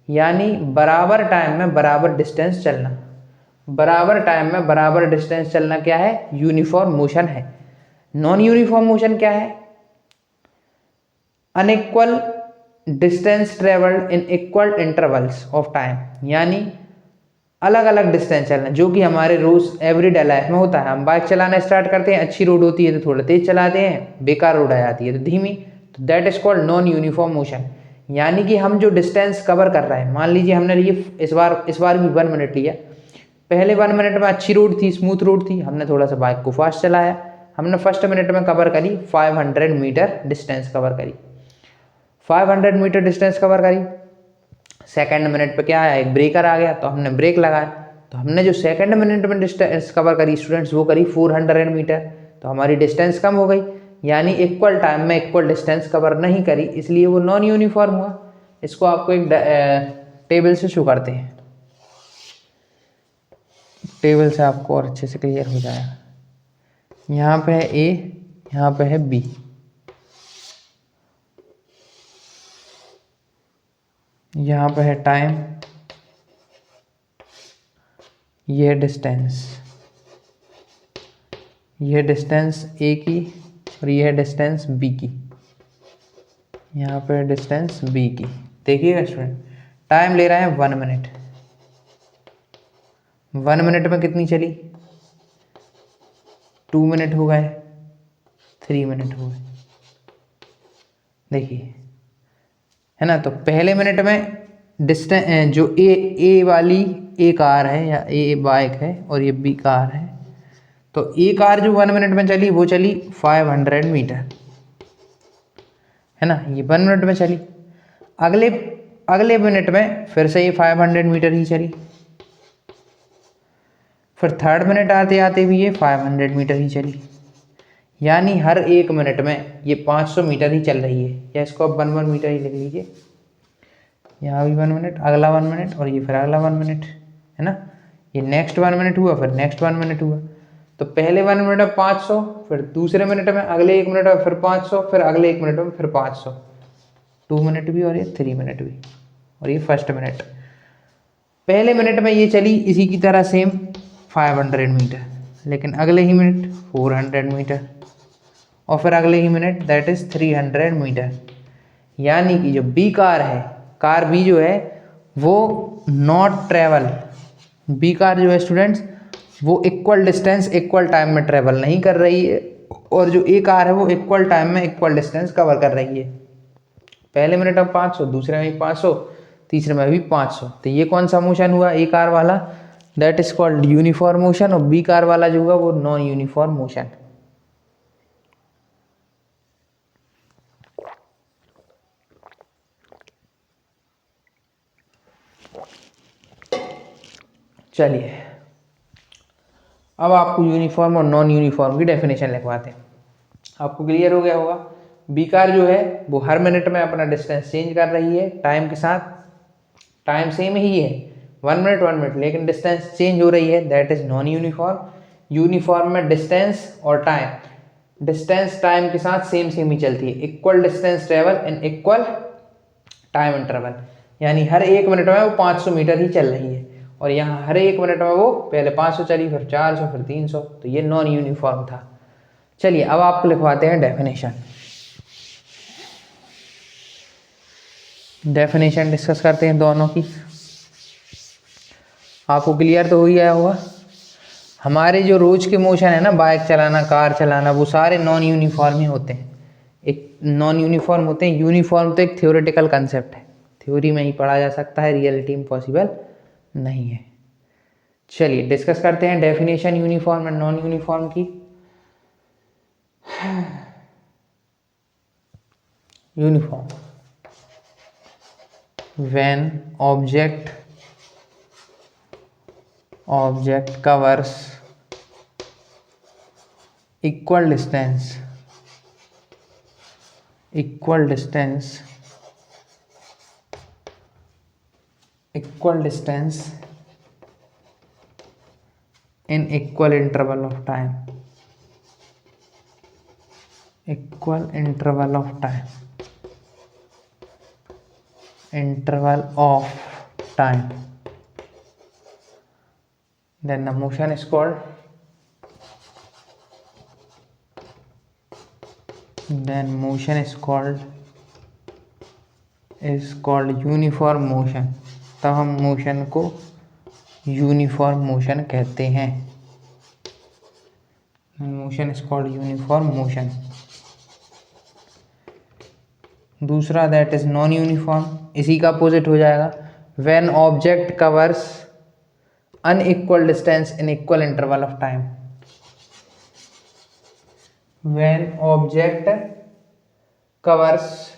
यानी बराबर टाइम में बराबर डिस्टेंस चलना। बराबर टाइम में बराबर डिस्टेंस चलना क्या है, यूनिफॉर्म मोशन है। नॉन यूनिफॉर्म मोशन क्या है, unequal distance travelled in equal intervals of time, यानी अलग अलग डिस्टेंस चलना, जो कि हमारे रोज एवरीडे लाइफ में होता है। हम बाइक चलाना स्टार्ट करते हैं, अच्छी रोड होती है तो थोड़ा तेज चलाते हैं, बेकार रोड आ जाती है तो धीमी, तो that is called non uniform motion. यानी कि हम जो डिस्टेंस कवर कर रहे हैं, मान लीजिए हमने लिए इस बार भी 1 मिनट लिया। पहले 1 मिनट में अच्छी रोड थी, स्मूथ रोड थी, हमने थोड़ा सा बाइक को फास्ट चलाया, हमने फर्स्ट मिनट में कवर करी 500 मीटर डिस्टेंस कवर करी, 500 मीटर डिस्टेंस कवर करी। सेकंड मिनट पे क्या आया, एक ब्रेकर आ गया तो हमने ब्रेक लगाया, तो हमने जो सेकंड मिनट में डिस्टेंस कवर करी स्टूडेंट्स वो करी 400 मीटर, तो हमारी डिस्टेंस कम हो गई, यानी इक्वल टाइम में इक्वल डिस्टेंस कवर नहीं करी, इसलिए वो नॉन यूनिफॉर्म हुआ। इसको आपको एक टेबल से शो करते हैं, टेबल से आपको और अच्छे से क्लियर हो जाएगा। यहाँ पे है ए, यहाँ पे है बी, यहाँ पे है टाइम, ये डिस्टेंस, ये डिस्टेंस ए की और ये है डिस्टेंस बी की, यहाँ पे डिस्टेंस बी की। देखिएगा स्टूडेंट, टाइम ले रहा है 1 मिनट, 1 मिनट में कितनी चली, 2 मिनट हो गए, 3 मिनट हो गए, देखिए है ना। तो पहले मिनट में डिस्टेंस जो ए वाली ए कार है या ए बाइक है और ये बी कार है, तो ए कार जो 1 मिनट में चली वो चली 500 मीटर, है ना, ये 1 मिनट में चली। अगले अगले मिनट में फिर से ये 500 मीटर ही चली। फिर थर्ड मिनट आते आते भी ये 500 मीटर ही चली। यानी हर 1 मिनट में ये 500 मीटर ही चल रही है, या इसको अब 1 मीटर ही लिख लीजिए। यहाँ भी 1 मिनट, अगला 1 मिनट, और ये फिर अगला 1 मिनट, है ना। ये नेक्स्ट 1 मिनट हुआ, फिर नेक्स्ट 1 मिनट हुआ। तो पहले 1 मिनट में 500, फिर दूसरे मिनट में, अगले 1 मिनट में फिर 500, फिर अगले 1 मिनट में फिर 500। 2 मिनट भी और ये 3 मिनट भी, और ये फर्स्ट मिनट। पहले मिनट में ये चली इसी की तरह सेम 500 मीटर, लेकिन अगले ही मिनट 400 मीटर, और फिर अगले ही मिनट दैट इज 300 मीटर। यानी कि जो बी कार है, कार बी जो है वो नॉट ट्रेवल, बी कार जो है स्टूडेंट्स वो इक्वल डिस्टेंस इक्वल टाइम में ट्रेवल नहीं कर रही है, और जो ए कार है वो इक्वल टाइम में इक्वल डिस्टेंस कवर कर रही है। पहले मिनट में 500, दूसरे में भी 500, तीसरे में भी 500। तो ये कौन सा मोशन हुआ, ए कार वाला, that is called uniform motion, और बी कार वाला जो हुआ वो नॉन यूनिफॉर्म मोशन। चलिए अब आपको यूनिफॉर्म और नॉन यूनिफॉर्म की डेफिनेशन लिखवाते हैं। आपको क्लियर हो गया होगा, बी कार जो है वो हर मिनट में अपना डिस्टेंस चेंज कर रही है टाइम के साथ, टाइम सेम ही है 1 मिनट 1 मिनट, लेकिन डिस्टेंस चेंज हो रही है, that is non uniform. Uniform में डिस्टेंस और टाइम, डिस्टेंस टाइम के साथ सेम सेम ही चलती है, equal distance travel in equal time interval. यानी हर 1 मिनट में वो 500 मीटर ही चल रही है, और यहाँ हर 1 मिनट में वो पहले 500 चली, फिर 400, फिर 300। तो ये नॉन यूनिफॉर्म था। चलिए अब आपको लिखवाते हैं डेफिनेशन। डेफिनेशन डिस्कस करते हैं दोनों की। आपको क्लियर तो हो ही गया होगा, हमारे जो रोज के मोशन है ना, बाइक चलाना, कार चलाना, वो सारे नॉन यूनिफॉर्म ही होते हैं। एक नॉन यूनिफॉर्म होते हैं, यूनिफॉर्म तो एक थ्योरेटिकल कंसेप्ट है, थ्योरी में ही पढ़ा जा सकता है, रियलिटी में पॉसिबल नहीं है। चलिए डिस्कस करते हैं definition uniform and non uniform की। Uniform, when object covers equal distance in equal interval of time, then the motion is called uniform motion. तब हम मोशन को यूनिफॉर्म मोशन कहते हैं। Motion is called uniform motion. दूसरा that is non uniform, इसी का opposite हो जाएगा, when object covers unequal distance in equal interval of time. when object covers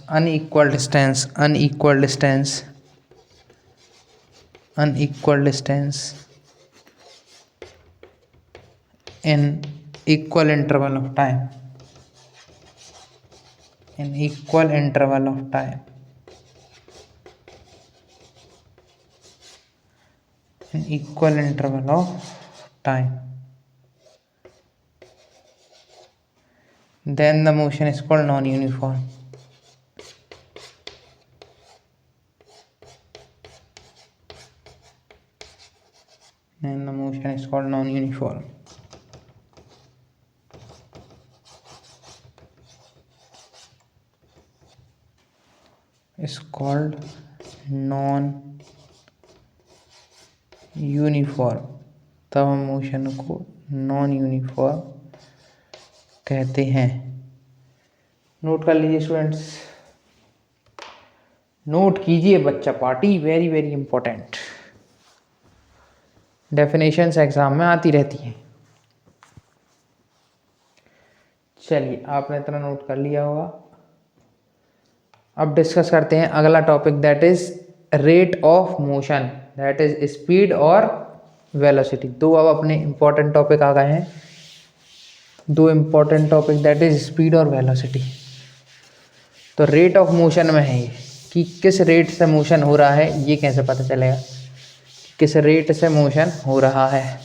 unequal distance in equal interval of time, then the motion is called non-uniform. Is called non-uniform। तब हम motion को non uniform कहते हैं। Note कर लीजिए students, note कीजिए बच्चा party, very very important. Definitions exam में आती रहती हैं। चलिए, आपने इतना नोट कर लिया होगा। अब डिस्कस करते हैं अगला topic, that is rate of motion, that is speed और वेलोसिटी। दो अब अपने इंपॉर्टेंट टॉपिक आ गए हैं, दो important topic, that is speed और वेलोसिटी। तो रेट ऑफ मोशन में है ये कि किस रेट से मोशन हो रहा है, ये कैसे पता चलेगा किस रेट से मोशन हो रहा है,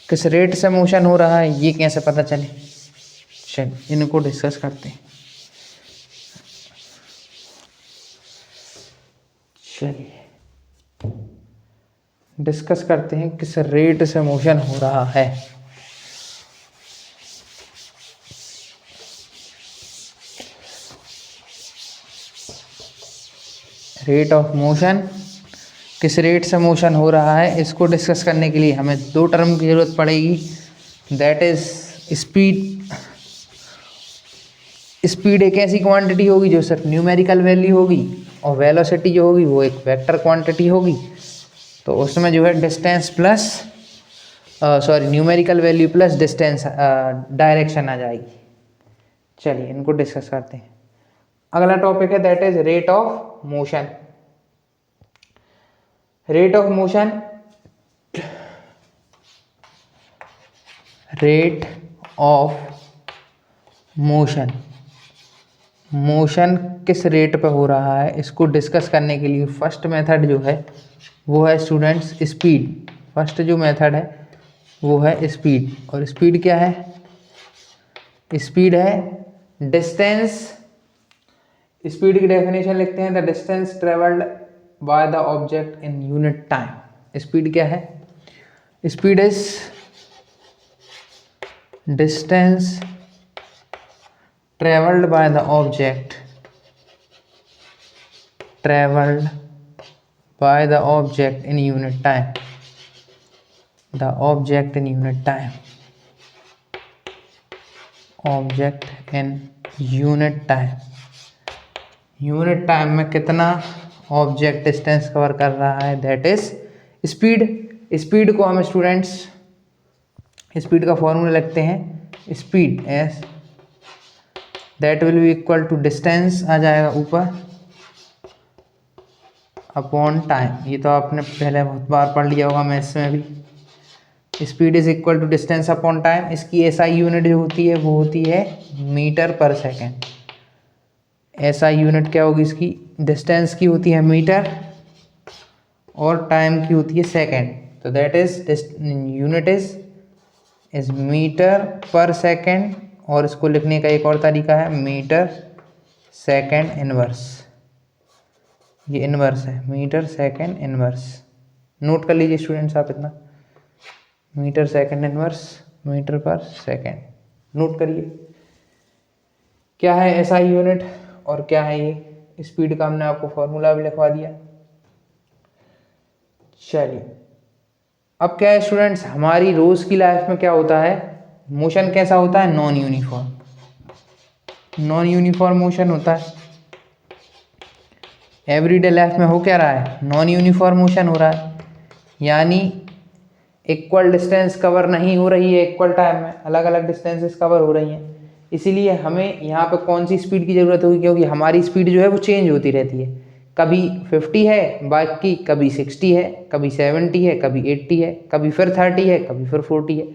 किस रेट से मोशन हो रहा है ये कैसे पता चले। चलिए इनको डिस्कस करते हैं। चलिए डिस्कस करते हैं किस रेट से मोशन हो रहा है। रेट ऑफ मोशन, किस रेट से मोशन हो रहा है, इसको डिस्कस करने के लिए हमें दो टर्म की ज़रूरत पड़ेगी, दैट इज स्पीड। स्पीड एक ऐसी क्वांटिटी होगी जो सिर्फ न्यूमेरिकल वैल्यू होगी, और वेलोसिटी जो होगी वो एक वेक्टर क्वांटिटी होगी। तो उसमें जो है distance plus numerical value plus distance direction आ जाएगी। चलिए इनको डिस्कस करते हैं। अगला टॉपिक है that is rate of motion. Rate of motion, rate of motion, motion किस रेट पे हो रहा है, इसको डिस्कस करने के लिए फर्स्ट मेथड जो है वो है स्टूडेंट्स स्पीड। फर्स्ट जो मेथड है वो है स्पीड, और स्पीड क्या है, स्पीड है डिस्टेंस। स्पीड की डेफिनेशन लिखते हैं, the distance travelled by the object in unit time. Speed क्या है, speed is distance traveled by the object, traveled by the object in unit time, the object in unit time, object in unit time, unit time में कितना object distance cover कर रहा है, that is speed. Speed को हम students, speed का formula लिखते हैं, speed S that will be equal to distance आ जाएगा ऊपर अपॉन टाइम। ये तो आपने पहले बहुत बार पढ़ लिया होगा मैथ्स में भी। Speed is equal to distance upon time. इसकी एसआई यूनिट जो होती है वो होती है metre per second. SI unit क्या होगी इसकी, डिस्टेंस की होती है मीटर और टाइम की होती है सेकेंड। तो that is unit is metre per second, और इसको लिखने का एक और तरीका है मीटर सेकेंड इनवर्स। ये इनवर्स है, मीटर सेकेंड इनवर्स। नोट कर लीजिए स्टूडेंट्स आप इतना, metre second inverse, metre per second. Note करिए क्या है एसआई यूनिट और क्या है ये स्पीड का, हमने आपको फॉर्मूला भी लिखवा दिया। चलिए अब क्या है स्टूडेंट्स, हमारी रोज की लाइफ में क्या होता है, मोशन कैसा होता है, non uniform, non uniform motion होता है। एवरीडे लाइफ में हो क्या रहा है, नॉन यूनिफॉर्म मोशन हो रहा है, यानी इक्वल डिस्टेंस कवर नहीं हो रही है इक्वल टाइम में, अलग अलग डिस्टेंसेस कवर हो रही हैं। इसीलिए हमें यहाँ पे कौन सी स्पीड की ज़रूरत होगी, क्योंकि हमारी स्पीड जो है वो चेंज होती रहती है, कभी 50 है बाइक की, कभी 60 है, कभी 70 है, कभी 80 है, कभी फिर 30 है, कभी फिर 40 है,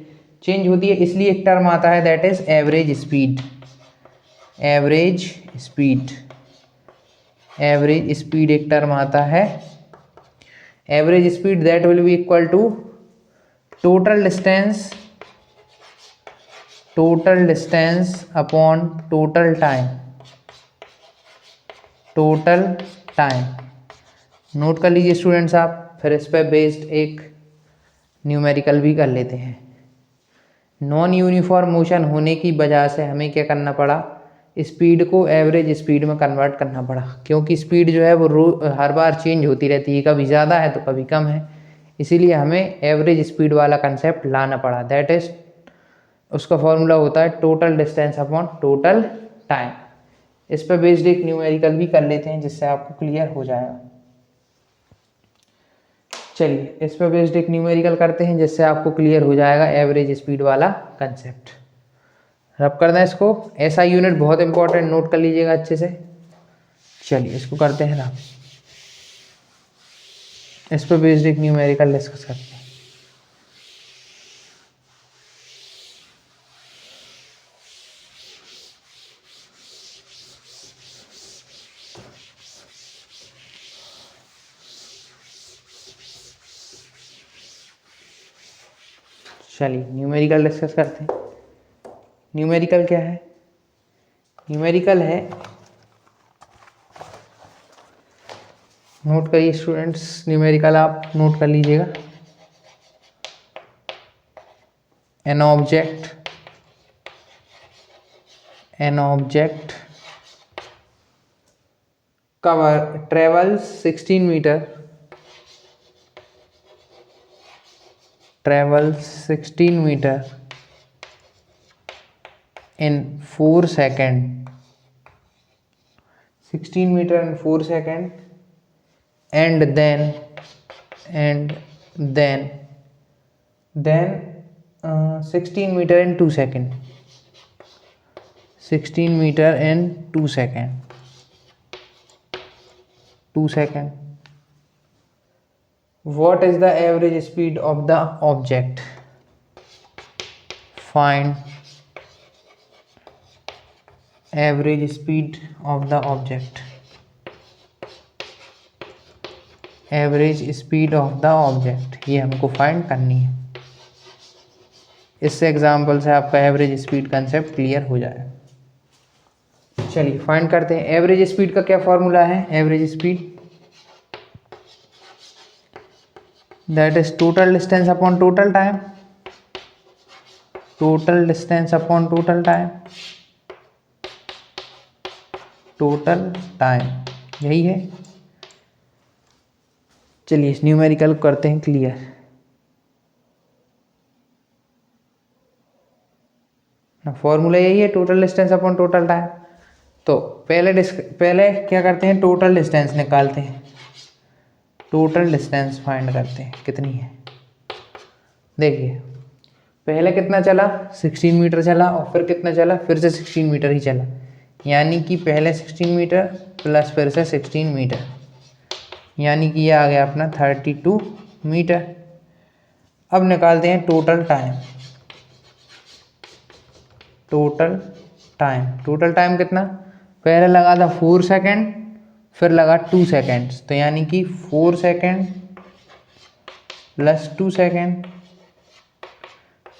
चेंज होती है। इसलिए एक टर्म आता है that is average speed. Average speed, average speed एक टर्म आता है। Average speed that will be equal to total distance, total distance upon total time, total time. Note कर लीजिए स्टूडेंट्स आप, फिर इस पर बेस्ड एक न्यूमेरिकल भी कर लेते हैं। नॉन यूनिफॉर्म मोशन होने की वजह से हमें क्या करना पड़ा, स्पीड को एवरेज स्पीड में कन्वर्ट करना पड़ा, क्योंकि स्पीड जो है वो हर बार चेंज होती रहती है, कभी ज़्यादा है तो कभी कम है। इसीलिए हमें एवरेज स्पीड वाला कंसेप्ट लाना पड़ा, दैट इज उसका फॉर्मूला होता है total distance upon total time. इस पर बेस्ड एक न्यूमेरिकल भी कर लेते हैं जिससे आपको क्लियर हो जाएगा। चलिए इस पर बेस्ड एक न्यूमेरिकल करते हैं जिससे आपको क्लियर हो जाएगा एवरेज स्पीड वाला कंसेप्ट। रब कर दें इसको, ऐसा यूनिट बहुत इंपॉर्टेंट, नोट कर लीजिएगा अच्छे से। चलिए इसको करते हैं रब, इस पर बेस्ड एक न्यूमेरिकल डिस्कस करते हैं। चलिए न्यूमेरिकल डिस्कस करते हैं। न्यूमेरिकल क्या है? न्यूमेरिकल है, नोट करिए स्टूडेंट्स, न्यूमेरिकल आप नोट कर लीजिएगा। An object travels 16 meter in 4 seconds, 16 meter in 4 seconds, and then 16 meter in 2 seconds, 16 meter in 2 seconds, 2 seconds. What is the average speed of the object? Find average speed of the object. Average speed of the object, ये हमको find करनी है। इससे example से आपका average speed concept clear हो जाए। चलिए फाइंड करते हैं। एवरेज स्पीड का क्या फॉर्मूला है? Average speed that is total distance upon total time, total distance upon total time, total time, यही है। चलिए इस न्यूमेरिकल को करते हैं क्लियर। फॉर्मूला यही है, total distance upon total time. तो पहले क्या करते हैं? टोटल डिस्टेंस निकालते हैं, टोटल डिस्टेंस फाइंड करते हैं कितनी है। देखिए पहले कितना चला? 16 मीटर चला, और फिर कितना चला? फिर से 16 मीटर ही चला, यानी कि पहले 16 मीटर प्लस फिर से 16 मीटर, यानी कि ये आ गया अपना 32 मीटर। अब निकालते हैं टोटल टाइम। टोटल टाइम कितना? पहले लगा था 4 सेकेंड, फिर लगा 2 सेकेंड्स, तो यानी कि 4 सेकेंड प्लस 2 सेकेंड,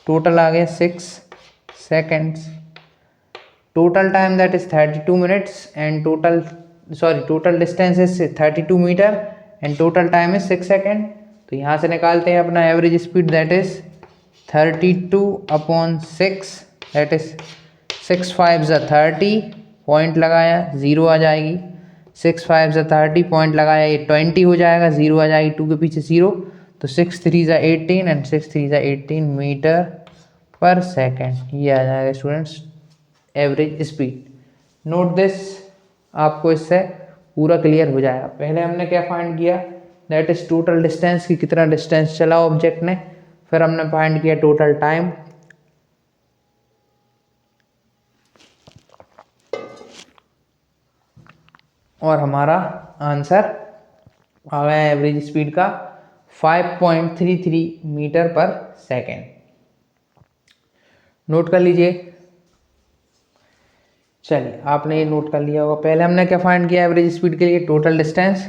टोटल आ गया 6 seconds. Total time that is 32 minutes and total distance is 32 metre and total time is 6 second. तो यहाँ से निकालते हैं अपना average speed that is 32/6, that is 6 5 ज़ा 30, पॉइंट लगाया, ज़ीरो आ जाएगी। 6 5 ज़ा 30, पॉइंट लगाया, ये 20 हो जाएगा, ज़ीरो आ जाएगी, 2 के पीछे 0, तो 6 3 ज़ा 18 एंड 6 3 ज़ा 18 मीटर पर सेकेंड, ये आ जाएगा students average speed. Note this, आपको इससे पूरा क्लियर हो जाएगा। पहले हमने क्या फाइंड किया? दैट इज टोटल डिस्टेंस, की कितना डिस्टेंस चला ऑब्जेक्ट ने, फिर हमने फाइंड किया टोटल टाइम, और हमारा आंसर आ गया एवरेज स्पीड का 5.33 मीटर पर सेकेंड। नोट कर लीजिए। चलिए आपने ये नोट कर लिया होगा। पहले हमने क्या फाइंड किया एवरेज स्पीड के लिए? टोटल डिस्टेंस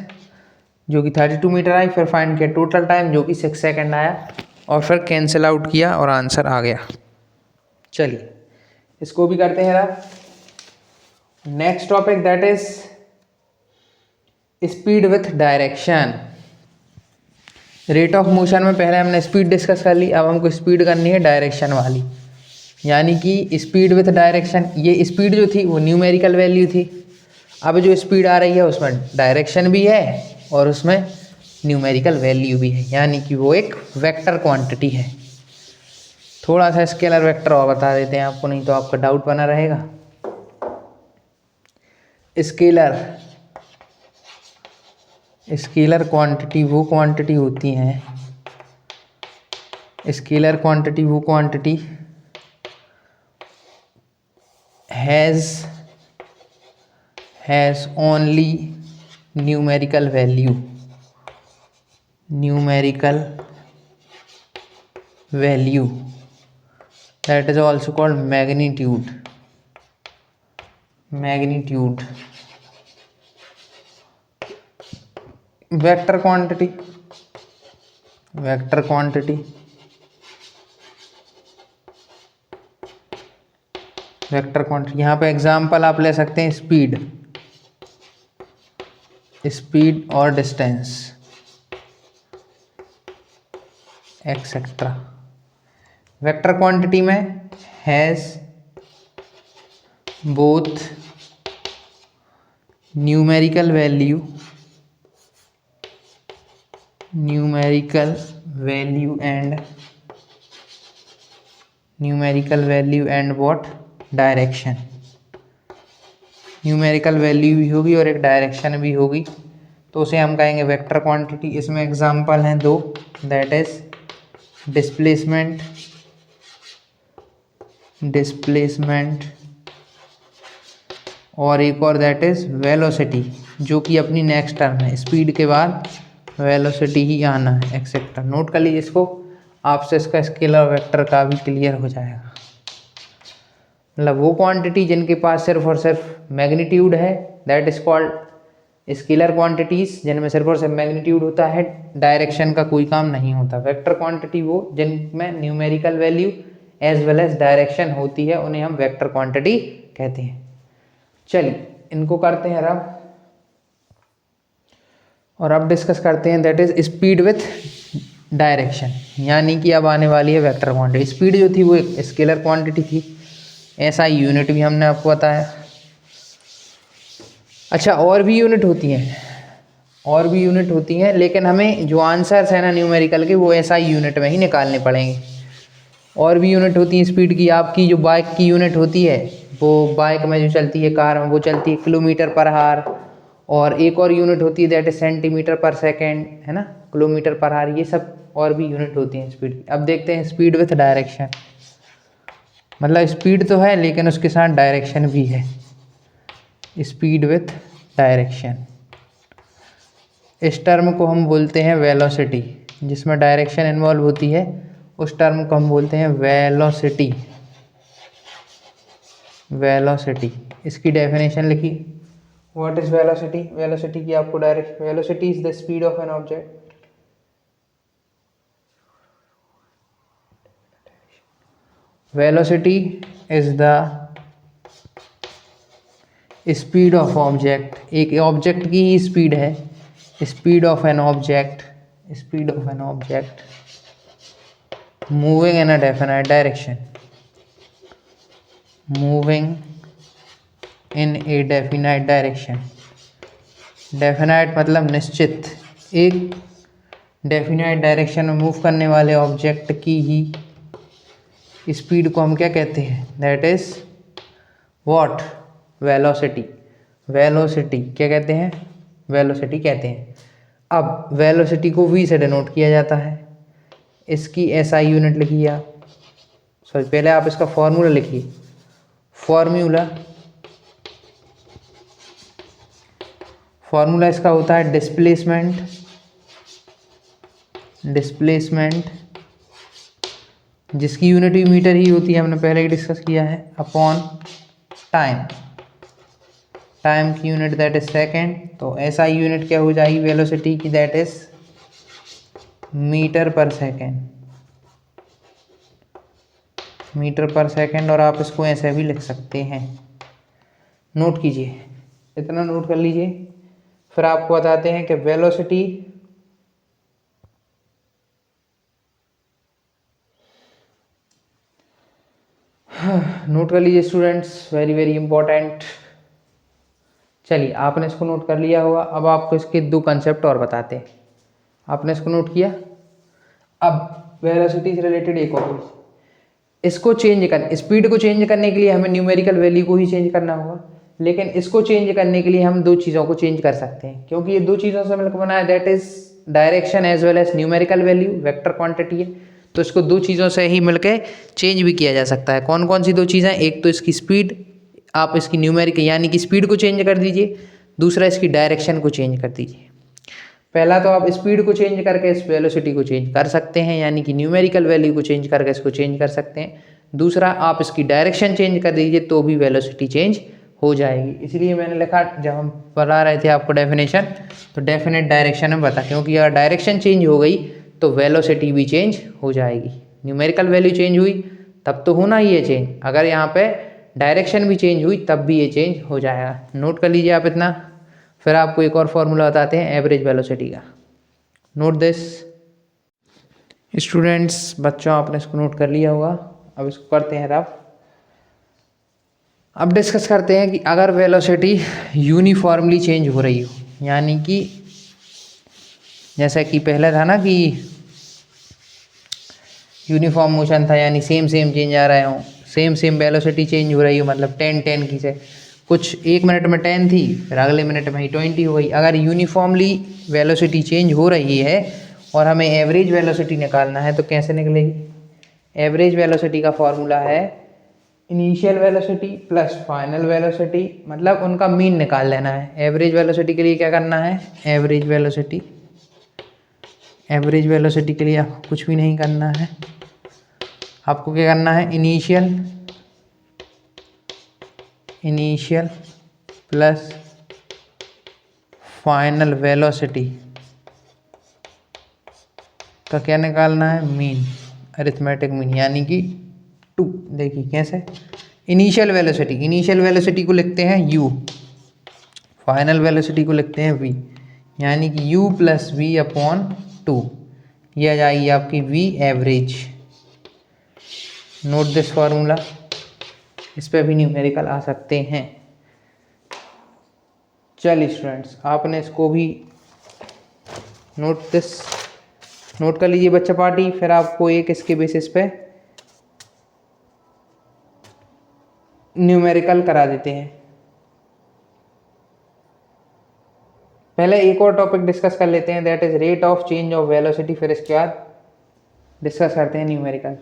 जो कि 32 मीटर आई, फिर फाइंड किया टोटल टाइम जो कि 6 सेकेंड आया, और फिर कैंसिल आउट किया और आंसर आ गया। चलिए इसको भी करते हैं आप। Next topic that is speed with direction. Rate of motion में पहले हमने स्पीड डिस्कस कर ली, अब हमको स्पीड करनी है डायरेक्शन वाली, यानी कि स्पीड विथ डायरेक्शन। ये स्पीड जो थी वो न्यूमेरिकल वैल्यू थी, अब जो स्पीड आ रही है उसमें डायरेक्शन भी है और उसमें न्यूमेरिकल वैल्यू भी है, यानी कि वो एक वेक्टर क्वांटिटी है। थोड़ा सा स्केलर वेक्टर और बता देते हैं आपको, नहीं तो आपका डाउट बना रहेगा। स्केलर स्केलर क्वांटिटी वो क्वांटिटी होती हैं, स्केलर क्वांटिटी वो quantity has only numerical value, that is also called magnitude. Vector quantity यहाँ पे एग्जाम्पल आप ले सकते हैं स्पीड और डिस्टेंस एक्सेट्रा। वेक्टर क्वांटिटी में has both numerical value and what direction. Numerical value भी होगी और एक डायरेक्शन भी होगी, तो उसे हम कहेंगे वेक्टर क्वांटिटी। इसमें एग्जाम्पल हैं दो, दैट इज डिस्प्लेसमेंट और एक और दैट इज वेलोसिटी, जो कि अपनी नेक्स्ट टर्म है। स्पीड के बाद वेलोसिटी ही आना है एक्सेट्रा। नोट कर लीजिए इसको, आपसे इसका स्केलर वेक्टर का भी क्लियर हो जाएगा। मतलब वो क्वांटिटी जिनके पास सिर्फ और सिर्फ मैग्नीट्यूड है, that is called scalar quantities, जिनमें सिर्फ और सिर्फ मैग्नीट्यूड होता है, डायरेक्शन का कोई काम नहीं होता। वेक्टर क्वांटिटी वो जिनमें numerical value as well as direction होती है, उन्हें हम वेक्टर क्वांटिटी कहते हैं। चलिए इनको करते हैं रब, और अब डिस्कस करते हैं that is speed with direction, यानी कि अब आने वाली है वेक्टर क्वांटिटी। स्पीड जो थी वो एक स्केलर क्वांटिटी थी, ऐसा यूनिट भी हमने आपको बताया। अच्छा, और भी यूनिट होती हैं, लेकिन हमें जो आंसर्स है ना न्यूमेरिकल के, वो ऐसा यूनिट में ही निकालने पड़ेंगे। और भी यूनिट होती है स्पीड की। आपकी जो बाइक की यूनिट होती है, वो बाइक में जो चलती है, कार में, वो चलती है किलोमीटर पर आवर। और एक और यूनिट होती है दैट इज सेंटीमीटर पर सेकेंड, है ना, किलोमीटर पर आवर। ये सब और भी यूनिट होती हैं स्पीड की। अब देखते हैं स्पीड विथ डायरेक्शन। मतलब स्पीड तो है लेकिन उसके साथ डायरेक्शन भी है। स्पीड विथ डायरेक्शन, इस टर्म को हम बोलते हैं वेलोसिटी। जिसमें डायरेक्शन इन्वॉल्व होती है उस टर्म को हम बोलते हैं वेलोसिटी। इसकी डेफिनेशन लिखी, व्हाट इज वेलोसिटी। वेलोसिटी की आपको direct, velocity is the speed of an object. Velocity is the speed of object. एक ऑब्जेक्ट की ही स्पीड है, speed of an object moving in a definite direction. Definite मतलब निश्चित। एक definite direction में move करने वाले ऑब्जेक्ट की ही स्पीड को हम क्या कहते हैं, दैट इज व्हाट, वेलोसिटी। क्या कहते हैं, वेलोसिटी कहते हैं। अब वेलोसिटी को v से डिनोट किया जाता है। इसकी SI यूनिट लिखिए आप, सॉरी पहले आप इसका फॉर्मूला लिखिए। फॉर्मूला इसका होता है डिस्प्लेसमेंट, जिसकी यूनिट भी मीटर ही होती है, हमने पहले ही डिस्कस किया है, अपॉन टाइम की यूनिट दैट इज सेकेंड। तो SI यूनिट क्या हो जाएगी वेलोसिटी की, that is metre per second. और आप इसको ऐसे भी लिख सकते हैं। नोट कीजिए, इतना नोट कर लीजिए। फिर आपको बताते हैं कि वेलोसिटी नोट कर लीजिए स्टूडेंट्स, वेरी वेरी इंपॉर्टेंट। चलिए आपने इसको नोट कर लिया होगा। अब आपको इसके दो कंसेप्ट और बताते हैं। आपने इसको नोट किया। अब वेलोसिटी से रिलेटेड एक और, इसको चेंज कर, स्पीड को चेंज करने के लिए हमें न्यूमेरिकल वैल्यू को ही चेंज करना होगा। लेकिन इसको चेंज करने के लिए हम दो चीज़ों को चेंज कर सकते हैं, क्योंकि ये दो चीज़ों से मिलकर बना है, that is direction as well as numerical value, vector quantity है। तो इसको दो चीज़ों से ही मिलकर चेंज भी किया जा सकता है। कौन कौन सी दो चीज़ें? एक तो इसकी स्पीड, आप इसकी न्यूमेरिकल यानी कि स्पीड को चेंज कर दीजिए, दूसरा इसकी डायरेक्शन को चेंज कर दीजिए। पहला तो आप स्पीड को चेंज करके इस वेलोसिटी को चेंज कर सकते हैं, यानी कि न्यूमेरिकल वैल्यू को चेंज करके इसको चेंज कर सकते हैं। दूसरा, आप इसकी डायरेक्शन चेंज कर दीजिए तो भी वेलोसिटी चेंज हो जाएगी। इसलिए मैंने लिखा, जब हम पढ़ा रहे थे आपको डेफिनेशन, तो डेफिनेट डायरेक्शन में बता, क्योंकि अगर डायरेक्शन चेंज हो गई तो वेलोसिटी भी चेंज हो जाएगी। न्यूमेरिकल वैल्यू चेंज हुई तब तो होना ही है चेंज, अगर यहाँ पे डायरेक्शन भी चेंज हुई तब भी ये चेंज हो जाएगा। नोट कर लीजिए आप इतना। फिर आपको एक और फॉर्मूला बताते हैं एवरेज वेलोसिटी का। नोट दिस स्टूडेंट्स, बच्चों आपने इसको नोट कर लिया होगा। अब इसको करते हैं रफ। अब डिस्कस करते हैं कि अगर वेलोसिटी यूनिफॉर्मली चेंज हो रही हो, यानी कि जैसा कि पहले था ना कि यूनिफॉर्म मोशन था, यानी सेम सेम चेंज आ रहे हो, सेम वेलोसिटी चेंज हो रही हो, मतलब 10 की से कुछ एक मिनट में 10 थी, फिर अगले मिनट में ही 20 हो गई। अगर यूनिफॉर्मली वेलोसिटी चेंज हो रही है और हमें एवरेज वेलोसिटी निकालना है तो कैसे निकलेगी? एवरेज वेलोसिटी का फॉर्मूला है initial velocity plus final velocity, मतलब उनका मीन निकाल लेना है। एवरेज वेलोसिटी के लिए क्या करना है? एवरेज वेलोसिटी के लिए आपको कुछ भी नहीं करना है। आपको क्या करना है? इनिशियल प्लस फाइनल वेलोसिटी का क्या निकालना है? मीन, अरिथमेटिक मीन, यानी कि 2। देखिए कैसे? इनिशियल वेलोसिटी को लिखते हैं u, फाइनल वेलोसिटी को लिखते हैं v, यानी कि u प्लस वी अपॉन 2, यह आ जाएगी आपकी v average. Note this formula, इस पर भी न्यूमेरिकल आ सकते हैं। चलिए स्टूडेंट्स, आपने इसको भी नोट कर लीजिए बच्चा पार्टी। फिर आपको एक इसके बेसिस पे न्यूमेरिकल करा देते हैं। पहले एक और टॉपिक डिस्कस कर लेते हैं, that is rate of change of velocity. फिर इसके बाद डिस्कस करते हैं न्यूमेरिकल।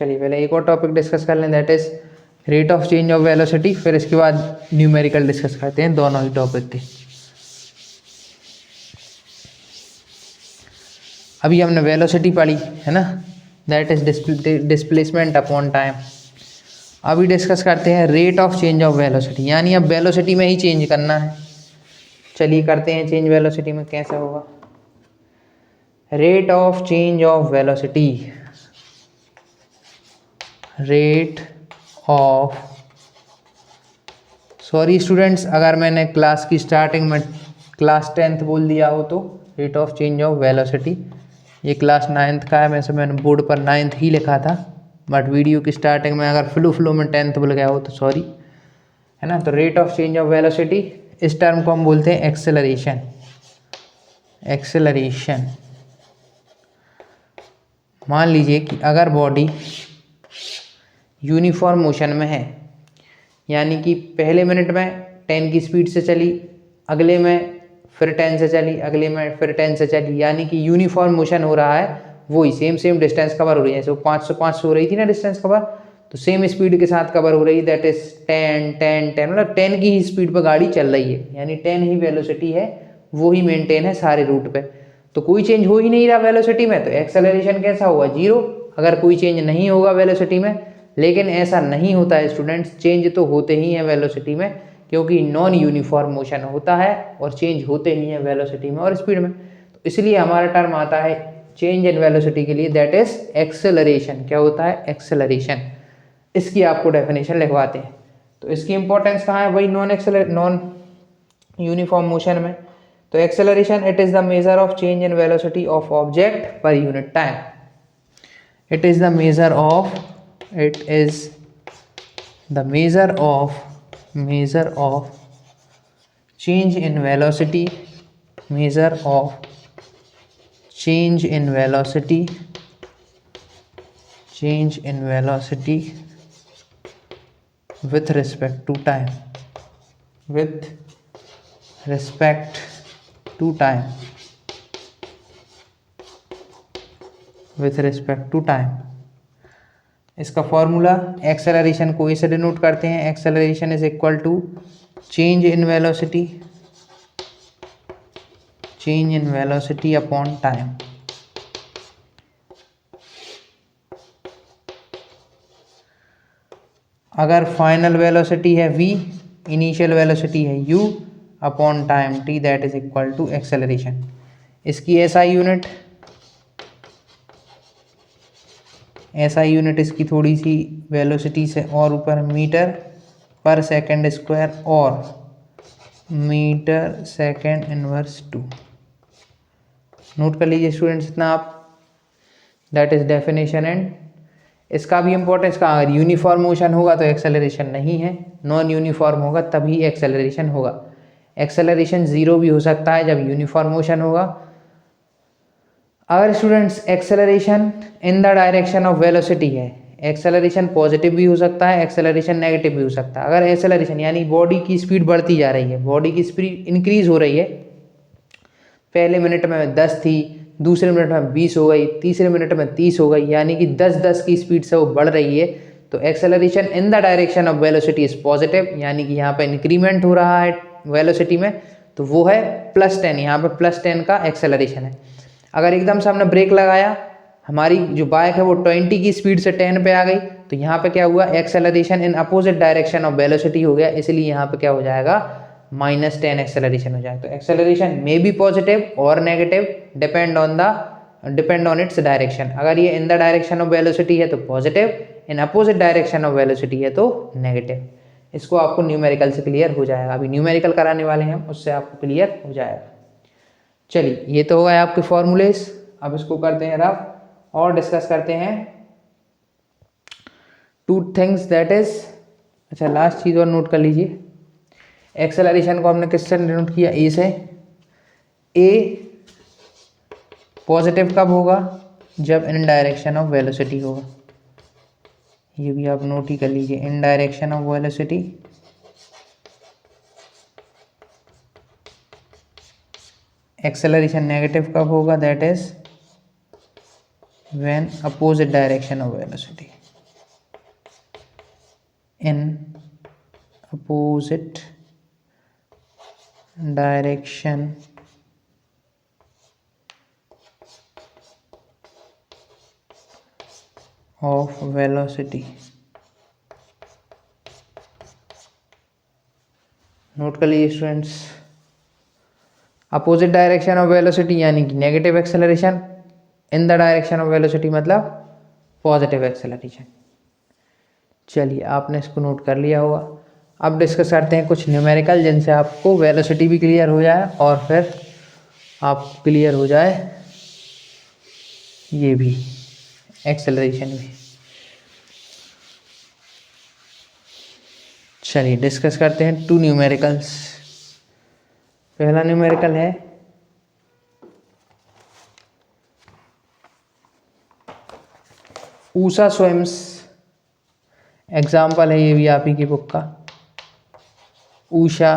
चलिए पहले एक और टॉपिक डिस्कस कर लें, that is rate of change of velocity. फिर इसके बाद न्यूमेरिकल डिस्कस करते हैं, दोनों ही टॉपिक थे। अभी हमने वेलोसिटी पढ़ी है ना, that is displacement upon time. अभी डिस्कस करते हैं rate of change of velocity, यानी अब वेलोसिटी में ही चेंज करना है। चलिए करते हैं चेंज वेलोसिटी में। कैसे होगा? Rate of change of velocity, rate of, sorry students, अगर मैंने क्लास की स्टार्टिंग में क्लास 10th बोल दिया हो तो rate of change of velocity, ये क्लास 9th का है। वैसे मैंने बोर्ड पर 9th ही लिखा था, बट वीडियो की स्टार्टिंग में अगर फ्लो में 10th बोल गया हो तो सॉरी, है ना। तो rate of change of velocity, इस टर्म को हम बोलते हैं एक्सेलरेशन। मान लीजिए कि अगर बॉडी यूनिफॉर्म मोशन में है, यानी कि पहले मिनट में 10 की स्पीड से चली, अगले में फिर 10 से चली, अगले में फिर 10 से चली, यानी कि यूनिफॉर्म मोशन हो रहा है, वही सेम डिस्टेंस कवर हो रही है। जैसे वो 500 हो रही थी ना डिस्टेंस कवर, तो सेम स्पीड के साथ कवर हो रही है, दैट इज 10, मतलब 10 की ही स्पीड पर गाड़ी चल रही है, यानी 10 ही वेलोसिटी है, वो ही मेंटेन है सारे रूट पे। तो कोई चेंज हो ही नहीं रहा वेलोसिटी में, तो एक्सेलरेशन कैसा होगा? 0। अगर कोई चेंज नहीं होगा वेलोसिटी में, लेकिन ऐसा नहीं होता है स्टूडेंट्स, चेंज तो होते ही हैं वेलोसिटी में, क्योंकि नॉन यूनिफॉर्म मोशन होता है और चेंज होते ही हैं वेलोसिटी में और स्पीड में। तो इसलिए हमारा टर्म आता है चेंज इन वेलोसिटी के लिए, दैट इज एक्सेलरेशन। क्या होता है? एक्सेलरेशन। इसकी आपको डेफिनेशन लिखवाते हैं। तो इसकी इंपॉर्टेंस कहाँ है? वही नॉन यूनिफॉर्म मोशन में। तो acceleration, it is the measure of change in velocity of object per unit time. It is the measure of change in velocity, measure of change in velocity with respect to time, with respect to time, with respect to time। इसका formula acceleration को इसे denote करते हैं, acceleration is equal to change in velocity, change in velocity upon time. अगर final velocity है v, initial velocity है u upon time t, that is equal to acceleration. इसकी SI unit, SI unit इसकी थोड़ी सी velocity से और ऊपर, मीटर पर सेकंड स्क्वायर और मीटर सेकंड इनवर्स 2। नोट कर लीजिए स्टूडेंट्स इतना आप, दैट इज डेफिनेशन। एंड इसका भी इम्पोर्टेंस का, अगर यूनिफॉर्म मोशन होगा तो एक्सेलरेशन नहीं है, नॉन यूनिफॉर्म होगा तभी एक्सेलरेशन होगा। एक्सेलरेशन जीरो भी हो सकता है जब यूनिफॉर्म मोशन होगा। अगर students acceleration in the direction of velocity है, एक्सेलरेशन पॉजिटिव भी हो सकता है, एक्सेलरेशन नेगेटिव भी हो सकता है। अगर एक्सेलरेशन यानी बॉडी की स्पीड बढ़ती जा रही है, बॉडी की स्पीड इंक्रीज हो रही है, पहले मिनट में 10 थी, दूसरे मिनट में 20 हो गई, तीसरे मिनट में 30 हो गई, यानी कि 10-10 की स्पीड से वो बढ़ रही है, तो acceleration in the direction of velocity is positive, यानी कि यहाँ पे इंक्रीमेंट हो रहा है वेलोसिटी में, तो वो है +10, यहाँ पे +10 का एक्सेलरेशन है। अगर एकदम से हमने ब्रेक लगाया, हमारी जो बाइक है वो 20 की स्पीड से 10 पे आ गई, तो यहाँ पे क्या हुआ, acceleration in opposite direction of velocity हो गया, इसलिए यहाँ पे क्या हो जाएगा, -10 एक्सेलरेशन हो जाएगा। तो एक्सेलरेशन मे बी पॉजिटिव और negative, depend on its direction. अगर ये in the direction of velocity है तो positive, in opposite direction of velocity है तो नेगेटिव। इसको आपको न्यूमेरिकल से क्लियर हो जाएगा, अभी न्यूमेरिकल कराने वाले हैं, उससे आपको क्लियर हो जाएगा। चलिए, ये तो हो गए आपके फॉर्मूलेस। अब इसको करते हैं रफ और डिस्कस करते हैं टू थिंग्स, दैट इज, अच्छा लास्ट चीज़ और नोट कर लीजिए, एक्सेलरेशन को हमने किससे डिनोट किया, ए से। ए पॉजिटिव कब होगा, जब इन डायरेक्शन ऑफ वेलोसिटी होगा, ये भी आप नोट ही कर लीजिए, इन direction of velocity. Acceleration negative कब होगा, that is when opposite direction of velocity, in opposite direction of velocity. Note कर लीजिए students, opposite direction of velocity यानी कि negative acceleration, in the direction of velocity मतलब positive acceleration. चलिए, आपने इसको नोट कर लिया होगा। अब डिस्कस करते हैं कुछ न्यूमेरिकल, जिनसे आपको वेलोसिटी भी क्लियर हो जाए और फिर आप क्लियर हो जाए ये भी, एक्सेलरेशन भी। चलिए डिस्कस करते हैं 2 न्यूमेरिकल्स। पहला न्यूमेरिकल है ऊषा स्विम्स, एग्जाम्पल है ये भी आप ही की बुक का। Usha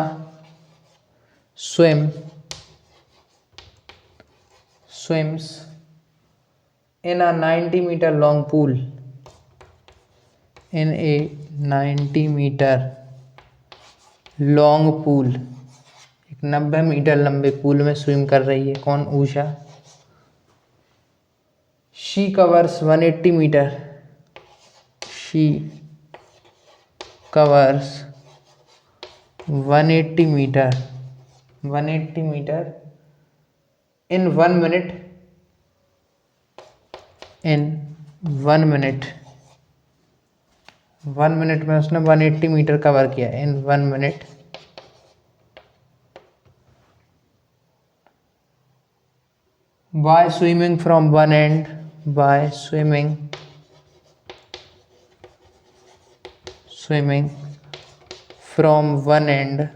swims in a 90-meter long pool, in a 90-meter long pool, एक 90 मीटर लंबे पूल में स्विम कर रही है, कौन, Usha. She covers 180 metre, she covers 180 metre, 180 metre in 1 minute, in 1 minute, 1 minute में उसने 180 मीटर कवर किया, in 1 minute. by swimming from one end, by swimming from one end,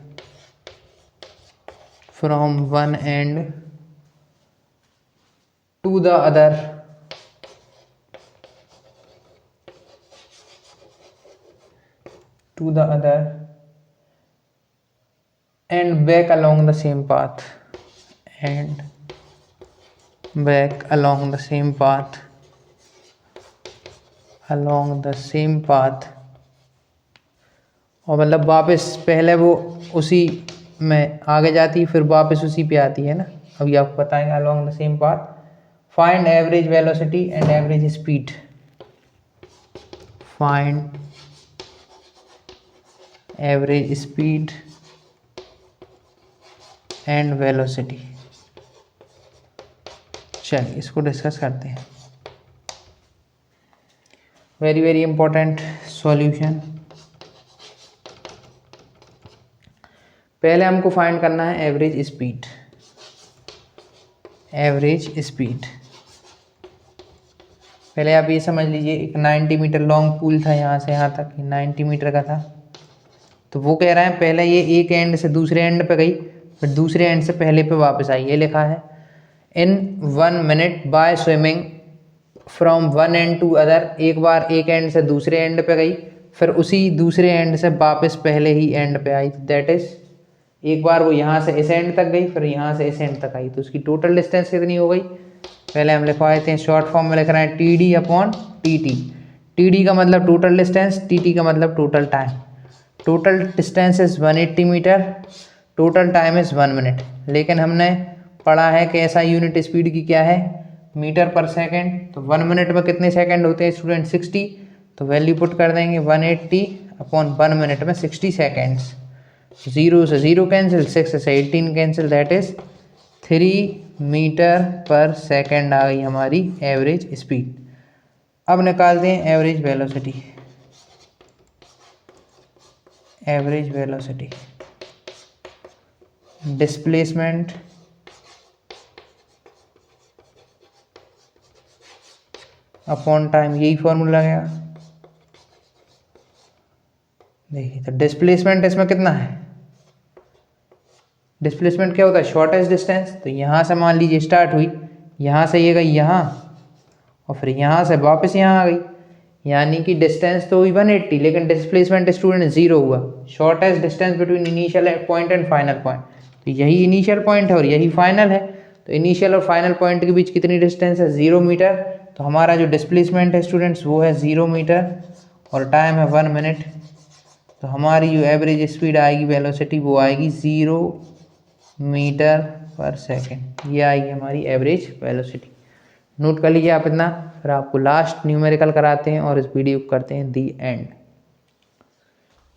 to the other, to the other and back along the same path, and back along the same path, along the same path, और मतलब वापस पहले वो उसी में आगे जाती है फिर वापस उसी पे आती है ना। अभी आपको बताएंगे along the same path. Find average velocity and average speed. Find average speed and velocity. चलिए इसको डिस्कस करते हैं। Very very important solution. पहले हमको फाइंड करना है एवरेज स्पीड। एवरेज स्पीड पहले आप ये समझ लीजिए, एक 90 मीटर लॉन्ग पूल था, यहाँ से यहाँ तक 90 मीटर का था। तो वो कह रहा है पहले ये एक एंड से दूसरे एंड पे गई, फिर दूसरे एंड से पहले पे वापस आई। ये लिखा है in 1 minute by swimming from one end to other. एक बार एक एंड से दूसरे एंड पे गई, फिर उसी दूसरे एंड से वापस पहले ही एंड पे आई। दैट इज एक बार वो यहाँ से इस एंड तक गई, फिर यहाँ से इस एंड तक आई। तो उसकी टोटल डिस्टेंस कितनी हो गई? पहले हम लिखवा देते हैं, शॉर्ट फॉर्म में लिख रहे हैं T D upon T T. T D का मतलब टोटल डिस्टेंस, टी टी का मतलब total time. Total distance is 180 metre, total time is 1 minute. लेकिन हमने पढ़ा है कि ऐसा यूनिट स्पीड की क्या है, मीटर पर सेकेंड। तो 1 मिनट में कितने सेकेंड होते हैं स्टूडेंट? 60। तो वैल्यू पुट कर देंगे 180 अपॉन 1 मिनट में 60 सेकेंड्स। 0 से 0 कैंसिल, 6 से 18 cancel, that is 3 metre per second आ गई हमारी एवरेज स्पीड। अब निकालते हैं average velocity. Average velocity displacement upon time, यही फॉर्मूला गया। देखिए तो डिस्प्लेसमेंट इसमें कितना है? डिस्प्लेसमेंट क्या होता है? Shortest distance. तो यहाँ से मान लीजिए स्टार्ट हुई, यहाँ से ये गई यहाँ, और फिर यहाँ से वापस यहाँ आ गई, यानी कि डिस्टेंस तो हुई 180, लेकिन डिस्प्लेसमेंट स्टूडेंट 0 हुआ। Shortest distance between initial point and final point. तो यही इनिशियल पॉइंट है और यही फाइनल है। तो इनिशियल और फाइनल पॉइंट के बीच कितनी डिस्टेंस है? 0 मीटर। तो हमारा जो डिस्प्लेसमेंट है स्टूडेंट्स वो है 0 मीटर और टाइम है 1 मिनट। तो हमारी जो एवरेज स्पीड आएगी, वेलोसिटी, वो आएगी 0 मीटर पर सेकेंड। ये आएगी हमारी एवरेज वेलोसिटी। नोट कर लीजिए आप इतना, फिर आपको लास्ट न्यूमेरिकल कराते हैं और इस वीडियो को करते हैं दी एंड।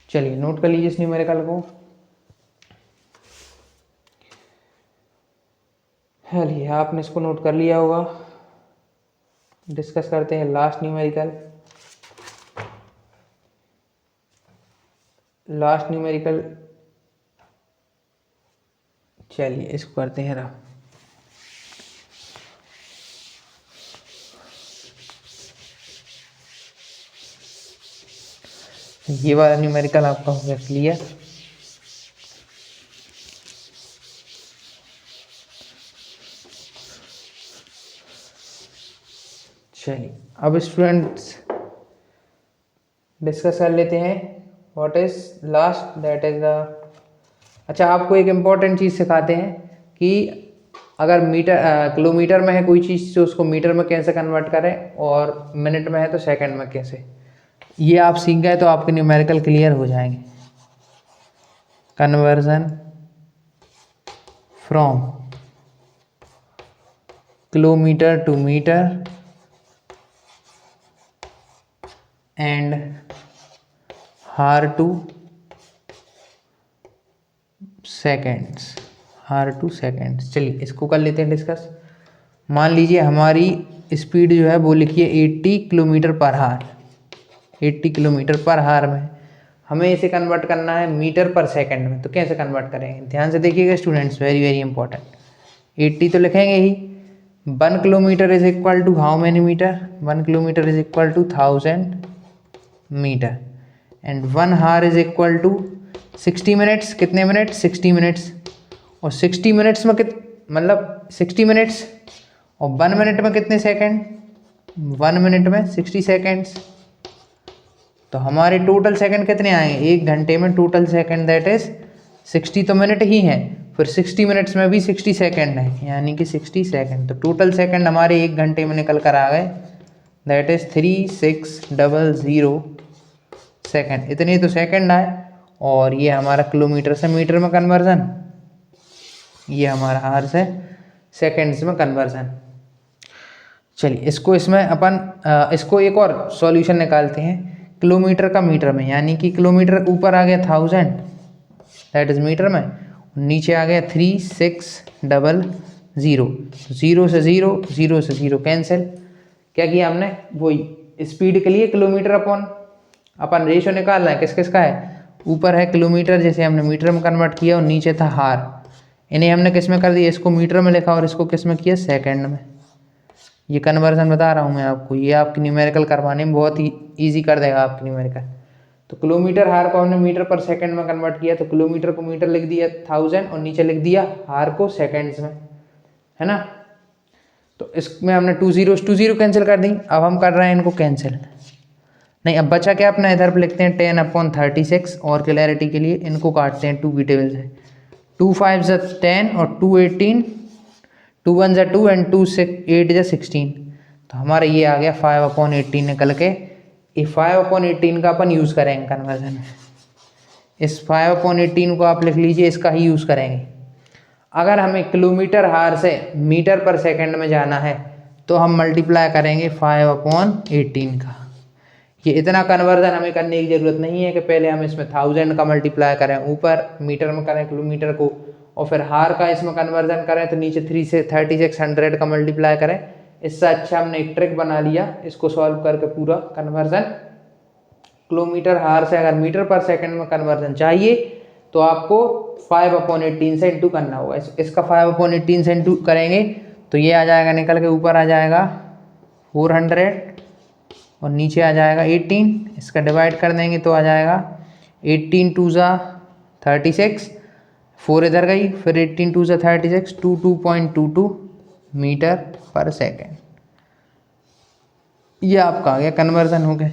चलिए नोट कर लीजिए इस न्यूमेरिकल को। चलिए आपने इसको नोट कर लिया होगा। डिस्कस करते हैं लास्ट न्यूमेरिकल। लास्ट न्यूमेरिकल, चलिए इसको करते हैं रहा। ये वाला न्यूमेरिकल आपका हो गया क्लियर। चलिए अब स्टूडेंट्स डिस्कस कर लेते हैं what is last, that is the. अच्छा, आपको एक इम्पॉर्टेंट चीज़ सिखाते हैं कि अगर किलोमीटर में है कोई चीज़ तो उसको मीटर में कैसे कन्वर्ट करें, और मिनट में है तो सेकंड में कैसे। ये आप सीख गए तो आपके न्यूमेरिकल क्लियर हो जाएंगे। Conversion from kilometre to metre and hour to seconds. Hour to seconds. चलिए इसको कर लेते हैं डिस्कस। मान लीजिए हमारी स्पीड जो है वो लिखिए 80 किलोमीटर पर हार। 80 किलोमीटर पर हार में हमें इसे कन्वर्ट करना है मीटर पर सेकंड में। तो कैसे कन्वर्ट करेंगे? ध्यान से देखिएगा स्टूडेंट्स, वेरी वेरी इंपॉर्टेंट। 80 तो लिखेंगे ही। 1 kilometre is equal to how many metre? 1 kilometre is equal to 1000 metre and 1 hour is equal to 60 minutes. कितने मिनट? 60 मिनट्स। और 60 मिनट्स में मतलब 60 मिनट्स और 1 मिनट में कितने सेकंड? 1 मिनट में 60 सेकंड्स। तो हमारे टोटल सेकंड कितने आएंगे 1 घंटे में? टोटल सेकंड दैट इज 60 तो मिनट ही हैं, फिर 60 मिनट्स में भी 60 सेकंड है, यानी कि 60 सेकंड। तो टोटल सेकंड हमारे 1 घंटे में निकल कर आ गए, दैट इज 3600 सेकंड। इतने तो सेकंड आए। और ये हमारा किलोमीटर से मीटर में कन्वर्जन, ये हमारा आवर से सेकंड्स में कन्वर्जन। चलिए इसको इसमें अपन इसको एक और सॉल्यूशन निकालते हैं किलोमीटर का मीटर में, यानी कि किलोमीटर ऊपर आ गया 1000 दैट इज मीटर में, नीचे आ गया 3600। जीरो से जीरो कैंसिल। क्या किया हमने? वही स्पीड के लिए किलोमीटर अपॉन अपन रेशो निकाल रहे हैं, किस किस का है? ऊपर है किलोमीटर, जैसे हमने मीटर में कन्वर्ट किया, और नीचे था हार, इन्हें हमने किस में कर दिया? इसको मीटर में लिखा और इसको किस में किया? सेकंड में। ये कन्वर्जन बता रहा हूँ मैं आपको, ये आपकी न्यूमेरिकल करवाने में बहुत ही ईजी कर देगा आपकी न्यूमेरिकल। तो किलोमीटर हार को हमने मीटर पर सेकंड में कन्वर्ट किया, तो किलोमीटर को मीटर लिख दिया 1000 और नीचे लिख दिया हार को सेकंड्स में, है ना। तो इसमें हमने 2 0 कैंसिल कर दी। अब हम कर रहे हैं इनको कैंसिल, नहीं अब बचा क्या अपना? इधर पर लिखते हैं 10/36 और क्लैरिटी के लिए इनको काटते हैं 2 की टेबल से। 2 5 ज़ा 10 और 2 18, 2 1 ज़ा 2 एंड 2 8 ज़ा 16। तो हमारा ये आ गया 5/18 निकल के। ये 5/18 का अपन यूज़ करेंगे कन्वर्जन में। इस 5/18 को आप लिख लीजिए, इसका ही यूज़ करेंगे। अगर हमें किलोमीटर हार से मीटर पर सेकंड में जाना है तो हम मल्टीप्लाई करेंगे 5/18 का। ये इतना कन्वर्जन हमें करने की ज़रूरत नहीं है कि पहले हम इसमें 1000 का मल्टीप्लाई करें, ऊपर मीटर में करें किलोमीटर को, और फिर हार का इसमें कन्वर्जन करें तो नीचे 3 से 3600 का मल्टीप्लाई करें। इससे अच्छा हमने एक ट्रिक बना लिया, इसको सॉल्व करके पूरा कन्वर्जन किलोमीटर हार से अगर मीटर पर सेकंड में कन्वर्जन चाहिए तो आपको 5/18 से इंटू करना होगा। इसका 5/18 से इंटू करेंगे तो ये आ जाएगा निकल के, ऊपर आ जाएगा 400 और नीचे आ जाएगा 18। इसका डिवाइड कर देंगे तो आ जाएगा 18 2 ज़ा 36, 4 इधर गई, फिर 18 2 ज़ा 36, 22.22 मीटर पर सेकेंड। ये आपका आ गया कन्वर्जन हो गया।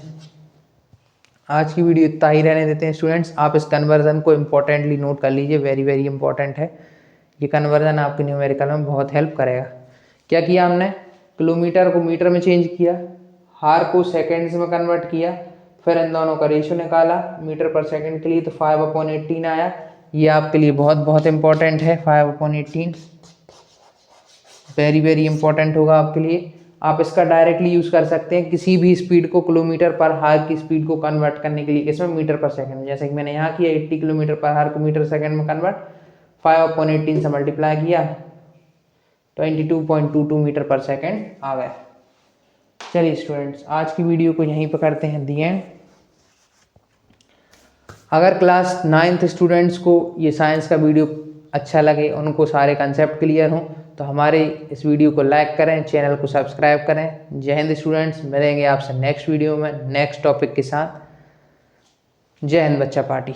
आज की वीडियो इतना ही रहने देते हैं स्टूडेंट्स। आप इस कन्वर्जन को इम्पोर्टेंटली नोट कर लीजिए, वेरी वेरी इंपॉर्टेंट है। ये कन्वर्जन आपके न्यूमेरिकल में बहुत हेल्प करेगा। क्या किया हमने? किलोमीटर को मीटर में चेंज किया, हार को सेकेंड्स में कन्वर्ट किया, फिर इन दोनों का रेशो निकाला मीटर पर सेकेंड के लिए, तो 5/18 आया। ये आपके लिए बहुत बहुत इंपॉर्टेंट है। 5/18 वेरी वेरी इंपॉर्टेंट होगा आपके लिए। आप इसका डायरेक्टली यूज़ कर सकते हैं किसी भी स्पीड को किलोमीटर पर हार की स्पीड को कन्वर्ट करने के लिए, इसमें मीटर पर सेकंड में। जैसे कि मैंने यहाँ किया 80 किलोमीटर पर हार को मीटर सेकंड में कन्वर्ट, 5/18 से मल्टीप्लाई किया, 22.22 मीटर पर सेकंड आ गया। चलिए स्टूडेंट्स, आज की वीडियो को यहीं पर करते हैं दी एंड। अगर क्लास 9th स्टूडेंट्स को ये साइंस का वीडियो अच्छा लगे, उनको सारे कंसेप्ट क्लियर हों, तो हमारे इस वीडियो को लाइक करें, चैनल को सब्सक्राइब करें। जय हिंद स्टूडेंट्स, मिलेंगे आपसे नेक्स्ट वीडियो में नेक्स्ट टॉपिक के साथ। जय हिंद बच्चा पार्टी।